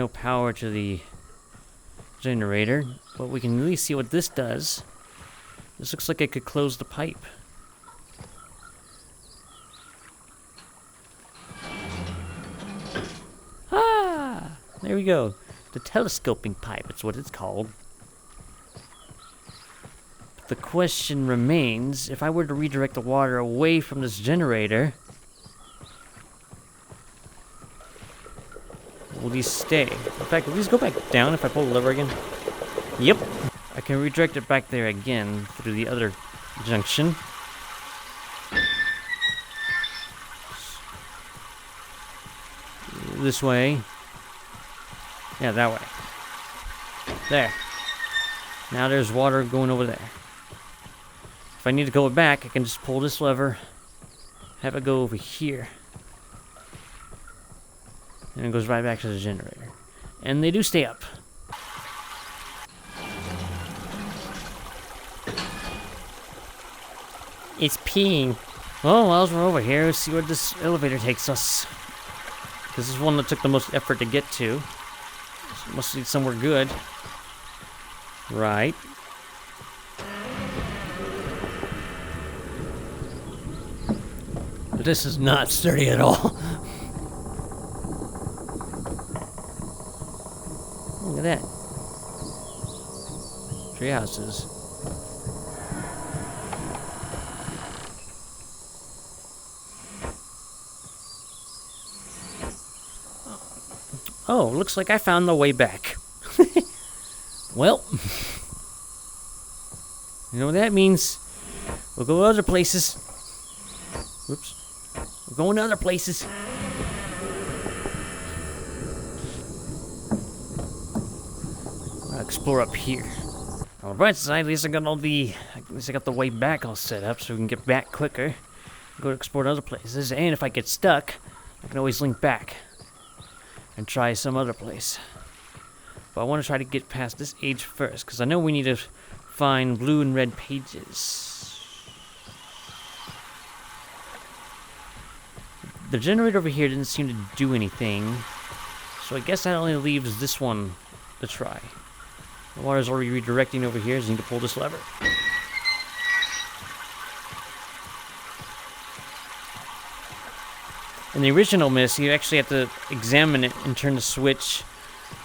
S1: power to the generator, but we can really see what this does. This looks like it could close the pipe. Ah! There we go. The telescoping pipe, it's what it's called. But the question remains, if I were to redirect the water away from this generator, will these stay? In fact, will these go back down if I pull the lever again? Yep. I can redirect it back there again through the other junction. This way. Yeah, that way. There. Now there's water going over there. If I need to go back, I can just pull this lever, have it go over here. And it goes right back to the generator. And they do stay up. It's peeing. Well, while we're over here, let's see where this elevator takes us. Because this is one that took the most effort to get to. So it must lead somewhere good. Right. But this is not sturdy at all. Look at that. Tree houses. Oh, looks like I found the way back. Well, you know what that means? We'll go other places. Whoops. We're going to other places. I'll explore up here. On the bright side, at least I got the way back all set up so we can get back quicker. Go to explore other places, and if I get stuck, I can always link back and try some other place. But I want to try to get past this age first, because I know we need to find blue and red pages. The generator over here didn't seem to do anything, so I guess that only leaves this one to try. The water's already redirecting over here, so I need to pull this lever. In the original Myst, you actually have to examine it and turn the switch.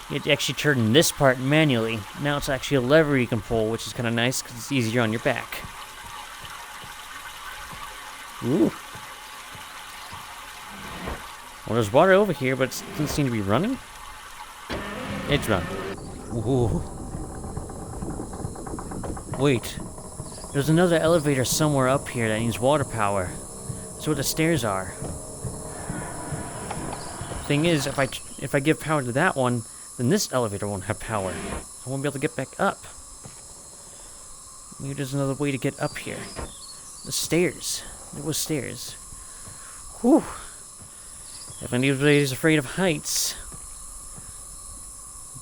S1: You have to actually turn this part manually. Now it's actually a lever you can pull, which is kind of nice because it's easier on your back. Ooh. Well, there's water over here, but it doesn't seem to be running. It's running. Ooh. Wait. There's another elevator somewhere up here that needs water power. That's where the stairs are. Thing is, if I give power to that one, then this elevator won't have power. I won't be able to get back up. Maybe there's another way to get up here. The stairs. There was stairs. Whew. If anybody's afraid of heights,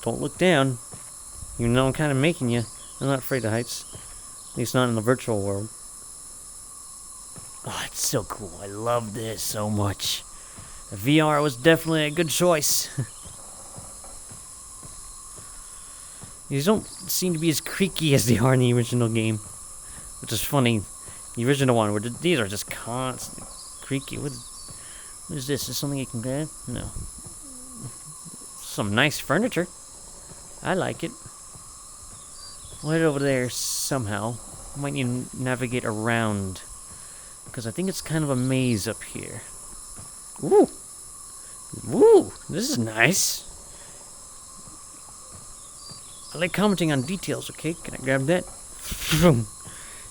S1: don't look down. Even though I'm kind of making you. I'm not afraid of heights. At least not in the virtual world. Oh, it's so cool. I love this so much. The VR was definitely a good choice. These don't seem to be as creaky as they are in the original game. Which is funny. The original one, where these are just constantly creaky. What is this? Is this something you can grab? No. Some nice furniture. I like it. We'll head over there somehow. Might need to navigate around. Because I think it's kind of a maze up here. Ooh! Ooh! This is nice. I like commenting on details, okay? Can I grab that?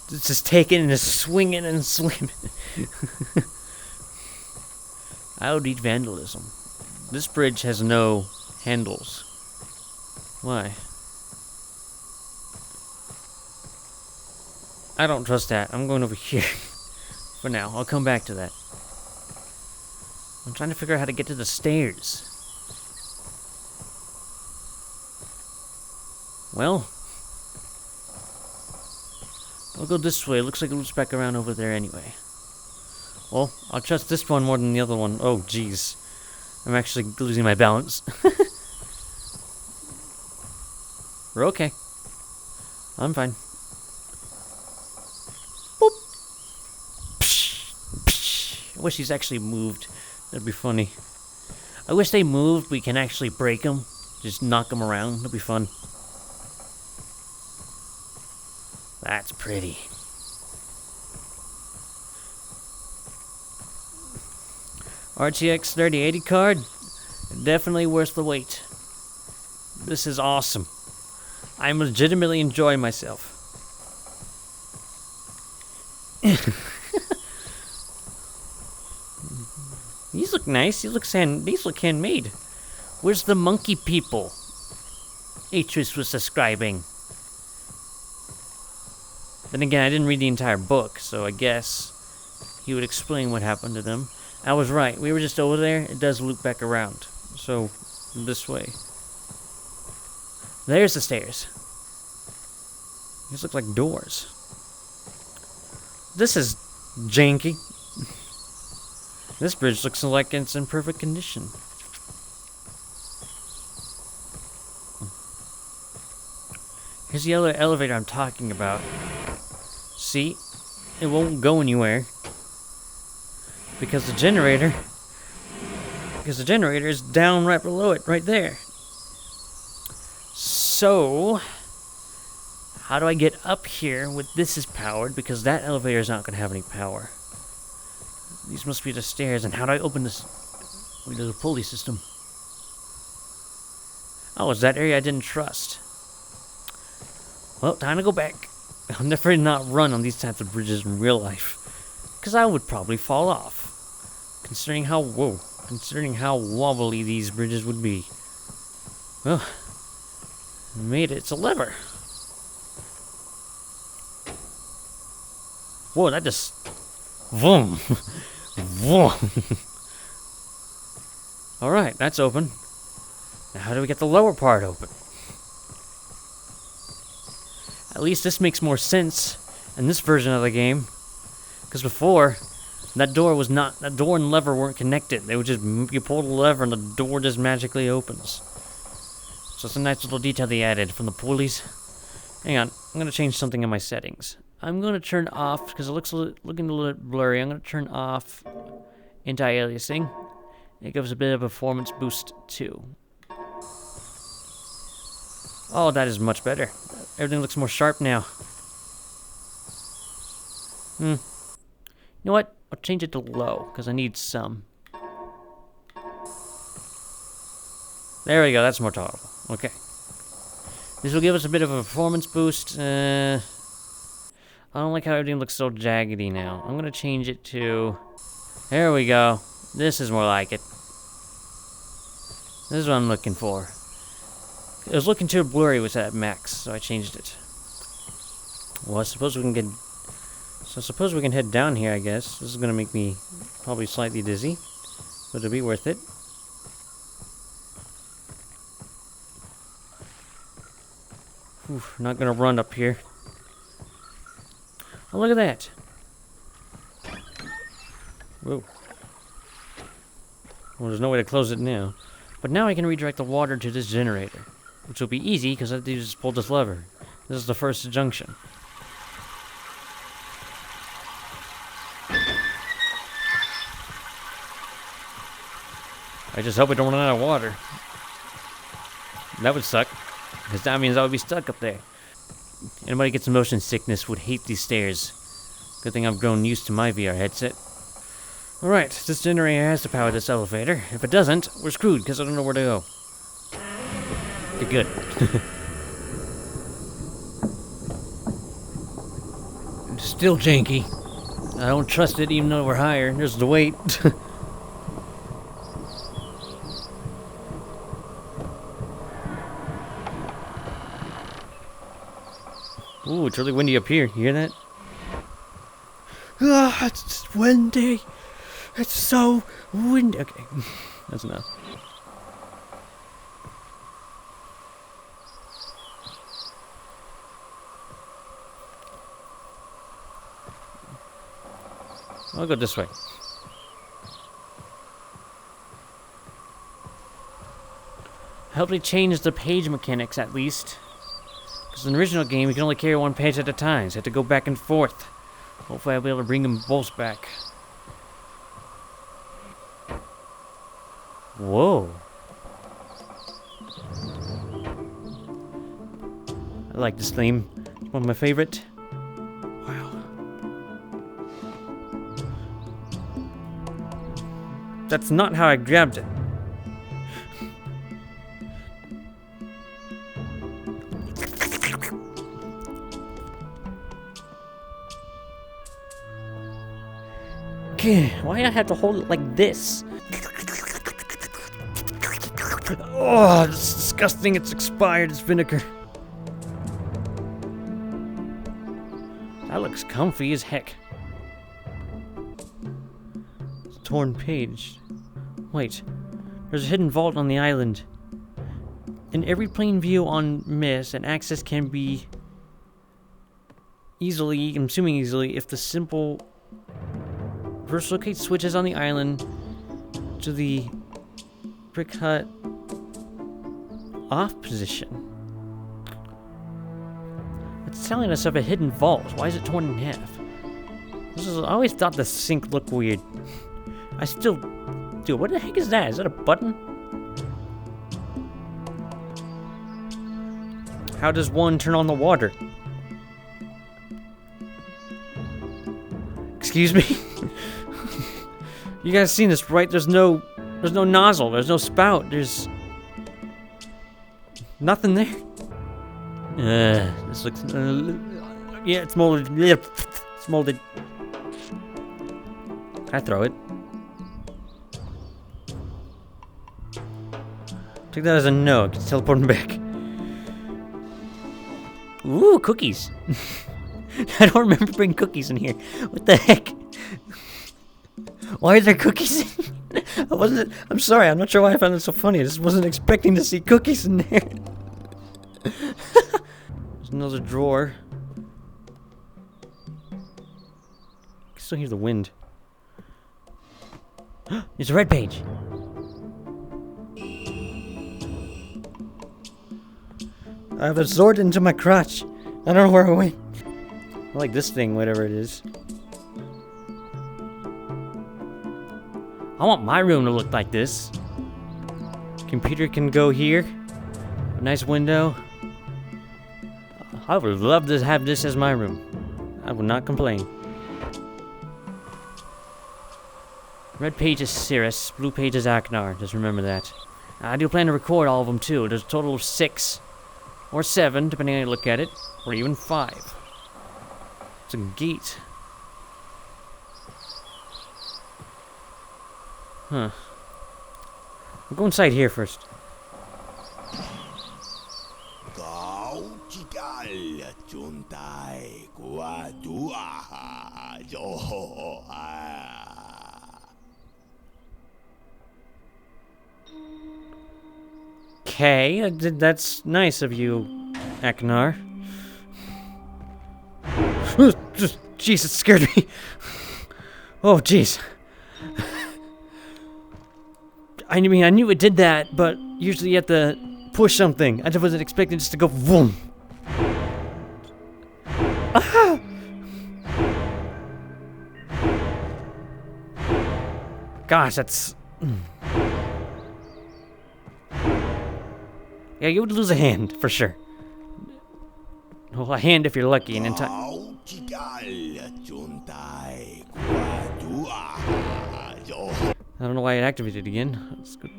S1: Just take it and just swing it and swim it. I would eat vandalism. This bridge has no handles. Why? I don't trust that. I'm going over here. For now. I'll come back to that. I'm trying to figure out how to get to the stairs. Well, I'll go this way. It looks like it loops back around over there anyway. Well, I'll trust this one more than the other one. Oh, jeez. I'm actually losing my balance. We're okay. I'm fine. Boop. Psh, psh. I wish these actually moved. That'd be funny. I wish they moved. We can actually break them. Just knock them around. That'd be fun. That's pretty. RTX 3080 card, definitely worth the wait. This is awesome. I'm legitimately enjoying myself. These look nice. These look handmade. Where's the monkey people? Atris was describing. Then again, I didn't read the entire book, so I guess he would explain what happened to them. I was right. We were just over there. It does loop back around. So, this way. There's the stairs. These look like doors. This is janky. This bridge looks like it's in perfect condition. Here's the other elevator I'm talking about. See? It won't go anywhere. Because the generator is down right below it, right there. So, how do I get up here with this is powered? Because that elevator is not going to have any power. These must be the stairs. And how do I open this? Wait, there's a pulley system. Oh, it's that area I didn't trust. Well, time to go back. I'll never not run on these types of bridges in real life. Because I would probably fall off. Considering how wobbly these bridges would be. Well, I made it. It's a lever. Whoa, that just... Vroom. Vroom. Alright, that's open. Now how do we get the lower part open? At least this makes more sense in this version of the game. Because before, that door and lever weren't connected. They would just, you pull the lever and the door just magically opens. So it's a nice little detail they added from the pulleys. Hang on, I'm going to change something in my settings. I'm going to turn off, because it looks looking a little blurry, I'm going to turn off anti-aliasing. It gives a bit of a performance boost too. Oh, that is much better. Everything looks more sharp now. You know what? I'll change it to low, because I need some. There we go, that's more tolerable. Okay. This will give us a bit of a performance boost. I don't like how everything looks so jaggedy now. I'm going to change it to... There we go. This is more like it. This is what I'm looking for. It was looking too blurry with that max, so I changed it. Well, I suppose we can get So I suppose we can head down here, I guess. This is gonna make me probably slightly dizzy, but it'll be worth it. Whew, not gonna run up here. Oh, look at that. Whoa. Well, there's no way to close it now. But now I can redirect the water to this generator, which will be easy because I just pulled this lever. This is the first junction. I just hope I don't run out of water. That would suck, because that means I would be stuck up there. Anybody who gets motion sickness would hate these stairs. Good thing I've grown used to my VR headset. Alright, this generator has to power this elevator. If it doesn't, we're screwed, because I don't know where to go. Okay, good. It's still janky. I don't trust it even though we're higher. There's the weight. Ooh, it's really windy up here. You hear that? Ah, it's windy. It's so windy. Okay, that's enough. I'll go this way. Helped me change the page mechanics at least. Because in the original game, you can only carry one page at a time, so you have to go back and forth. Hopefully I'll be able to bring them both back. Whoa. I like this theme. It's one of my favorite. Wow. That's not how I grabbed it. Why do I have to hold it like this? Oh, it's disgusting. It's expired. It's vinegar. That looks comfy as heck. It's a torn page. Wait, there's a hidden vault on the island. In every plane view on Myst, an access can be easily, I'm assuming easily, if the simple first locate switches on the island to the brick hut off position. It's telling us of a hidden vault. Why is it torn in half? I always thought the sink looked weird. I still do. What the heck is that? Is that a button? How does one turn on the water? Excuse me? You guys seen this, right? There's no nozzle, there's no spout, there's nothing there. This looks, yeah, it's molded. It's molded. I throw it. Take that as a no. Just teleport him back. Ooh, cookies. I don't remember bringing cookies in here. What the heck? Why are there cookies in here? I'm sorry, I'm not sure why I found it so funny. I just wasn't expecting to see cookies in there. There's another drawer. I can still hear the wind. There's a red page. I've absorbed it into my crotch. I don't know where I went. I like this thing, whatever it is. I want my room to look like this. Computer can go here. A nice window. I would love to have this as my room. I would not complain. Red page is Cirrus, blue page is Aknar. Just remember that. I do plan to record all of them too. There's a total of 6. Or 7, depending on how you look at it. Or even 5. It's a gate. Huh. We'll go inside here first. Okay, that's nice of you, Aknar. Jeez, it scared me. Oh, jeez. I mean, I knew it did that, but usually you have to push something. I just wasn't expecting just to go boom. Ah! Gosh, that's... Yeah, you would lose a hand, for sure. Well, a hand if you're lucky, and in time... I don't know why it activated again. That's good.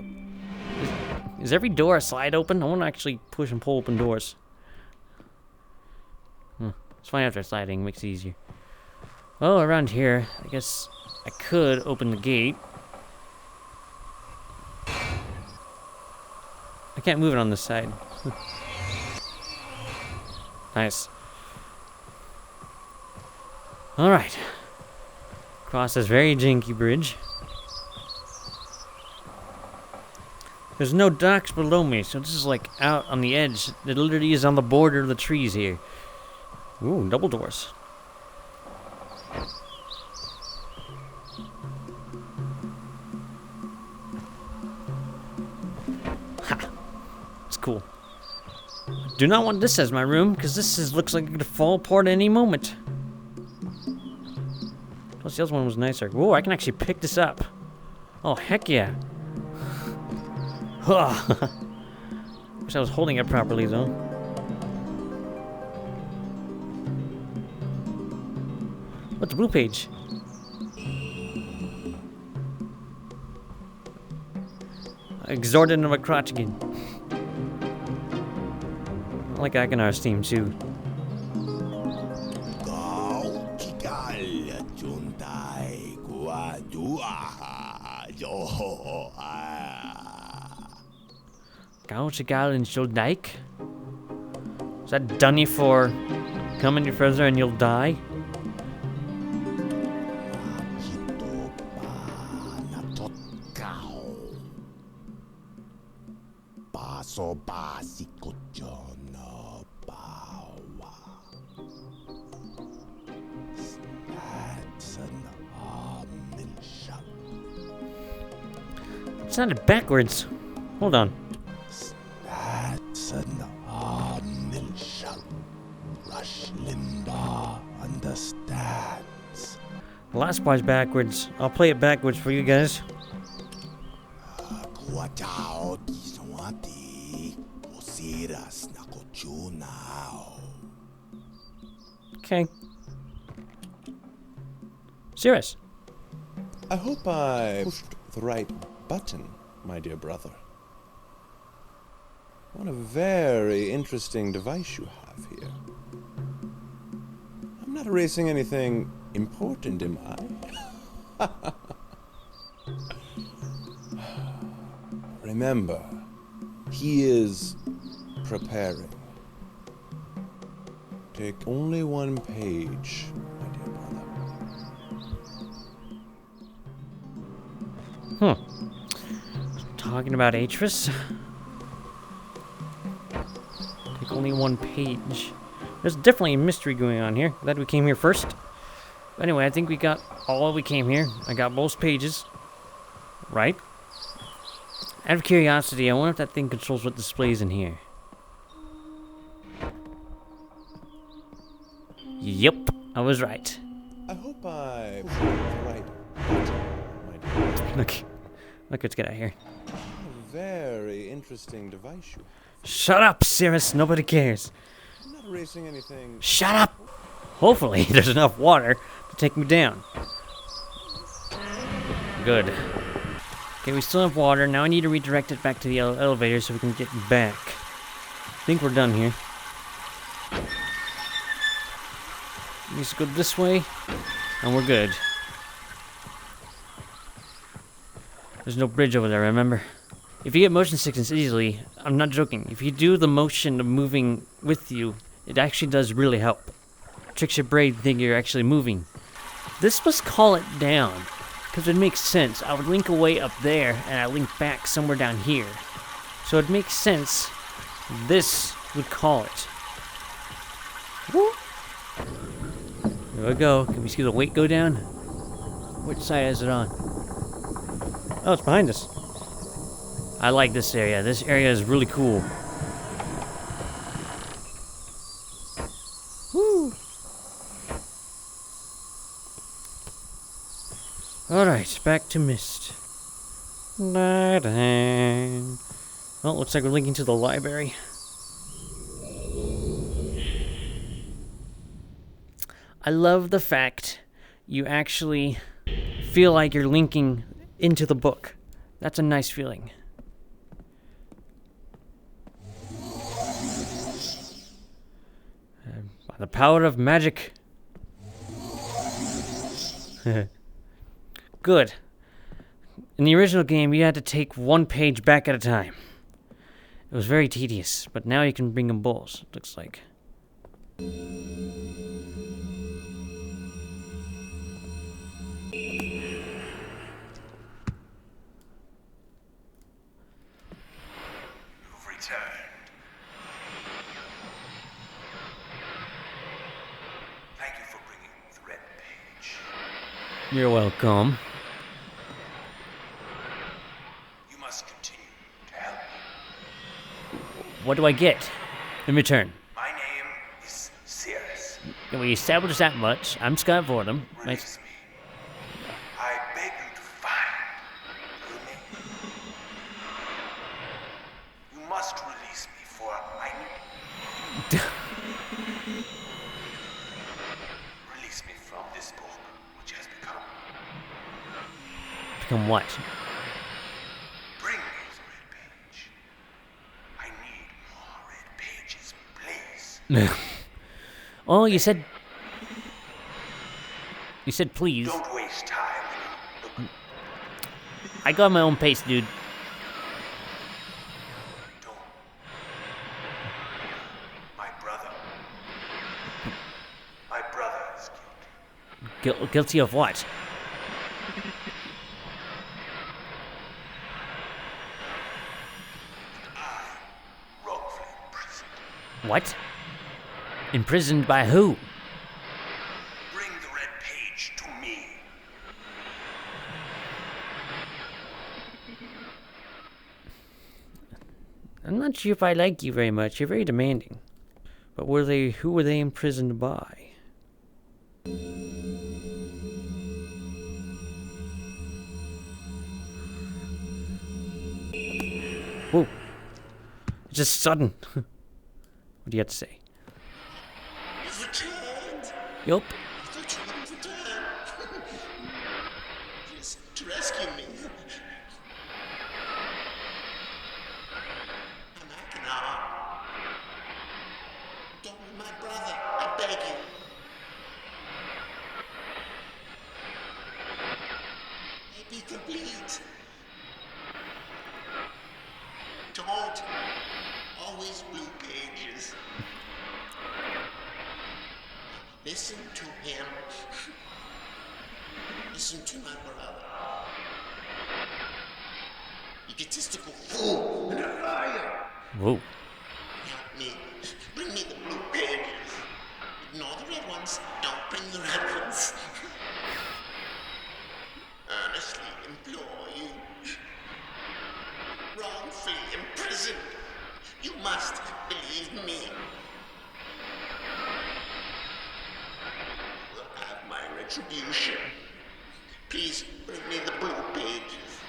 S1: Is every door a slide open? I want to actually push and pull open doors. It's fine after sliding, makes it easier. Well, around here, I guess I could open the gate. I can't move it on this side. Nice. Alright. Cross this very janky bridge. There's no docks below me, so this is like out on the edge. It literally is on the border of the trees here. Ooh, double doors. Ha! It's cool. Do not want this as my room, because looks like it could fall apart at any moment. Plus the other one was nicer. Whoa, I can actually pick this up. Oh, heck yeah. Wish I was holding it properly, though. What's the blue page? Exhorted of a crotch again. I like Akinar's theme, too. Gao Chigal and Shuldike? Is that dunny for come any further and you'll die? It sounded backwards. Hold on. The last part's backwards. I'll play it backwards for you guys. Okay. Serious.
S4: I hope I pushed the right button, my dear brother. What a very interesting device you have here. I'm not erasing anything important, am I? Remember, he is preparing. Take only one page, my dear brother.
S1: Talking about Atris. Take only one page. There's definitely a mystery going on here. Glad we came here first. Anyway, I think we got all we came here. I got most pages. Right? Out of curiosity, I wonder if that thing controls what displays in here. Yep, I was right.
S4: I hope I pushed the right button, my dear brother.
S1: Look what's get out here.
S4: What a very interesting device you have.
S1: Shut up, Cirrus. Nobody cares.
S4: I'm not erasing anything.
S1: Shut up! Hopefully, there's enough water to take me down. Good. Okay, we still have water. Now I need to redirect it back to the elevator so we can get back. I think we're done here. Needs to go this way, and we're good. There's no bridge over there, remember? If you get motion sickness easily, I'm not joking. If you do the motion of moving with you, it actually does really help. Tricks your brain to think you're actually moving. This must call it down, because it makes sense. I would link away up there, and I link back somewhere down here. So it makes sense. This would call it. Woo. There we go. Can we see the weight go down? Which side is it on? Oh, it's behind us. I like this area. This area is really cool. Woo! Alright, back to Myst. Well, looks like we're linking to the library. I love the fact you actually feel like you're linking into the book. That's a nice feeling. By the power of magic. Good. In the original game, you had to take one page back at a time. It was very tedious, but now you can bring them both, it looks like.
S3: You've returned. Thank you for bringing the red page.
S1: You're welcome.
S3: You must continue to help me.
S1: What do I get in return?
S3: My name is Cirrus.
S1: Can we establish that much? I'm ScottVordem.
S3: Release me. I beg you to find the remaining. You must release me, for I need. Release me from this book, which has become.
S1: Become what?
S3: Bring me the red page. I need more red pages, please.
S1: Oh, you said please.
S3: Don't waste time. Look,
S1: I got my own pace, dude.
S3: don't. My brother. My brother is guilty.
S1: Guilty of what?
S3: Wrongfully imprisoned.
S1: What? Imprisoned by who?
S3: Bring the red page to me.
S1: I'm not sure if I like you very much. You're very demanding. But who were they imprisoned by? Whoa. It's just sudden. What do you have to say?
S3: You've returned.
S1: Yup.
S3: You've returned. Yes, to rescue me. I'm back now. Don't be my brother. I beg you. Be complete. Don't. Always blue pages. Listen to him. Listen to my brother. Egotistical fool and a liar.
S1: Whoa.
S3: Help me. Bring me the blue pages. Ignore the red ones. Don't bring the red ones. Earnestly implore you. Wrongfully imprisoned. You must believe me. You will have my retribution. Please bring me the blue pages.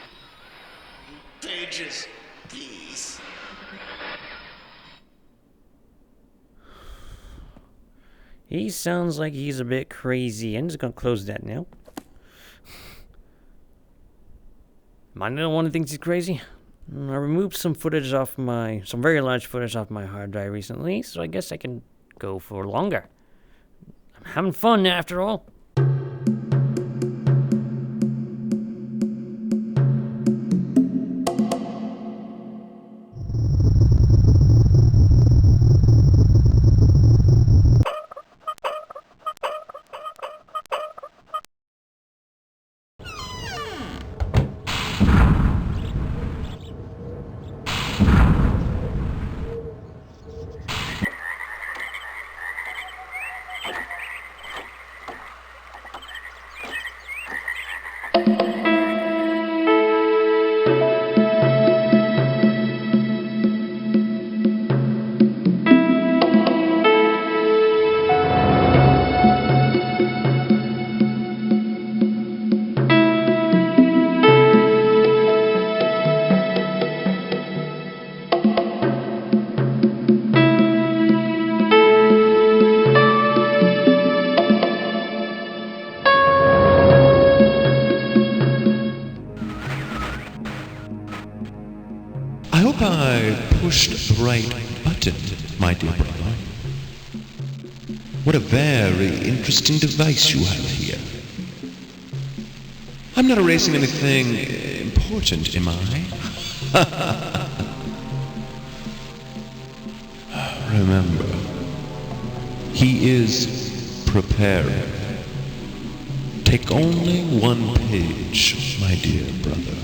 S3: Pages, please.
S1: He sounds like he's a bit crazy. I'm just gonna close that now. Am I the one who thinks he's crazy? I removed some very large footage off my hard drive recently, so I guess I can go for longer. I'm having fun after all.
S4: I hope I pushed the right button, my dear brother. What a very interesting device you have here. I'm not erasing anything important, am I? Remember, he is preparing. Take only one page, my dear brother.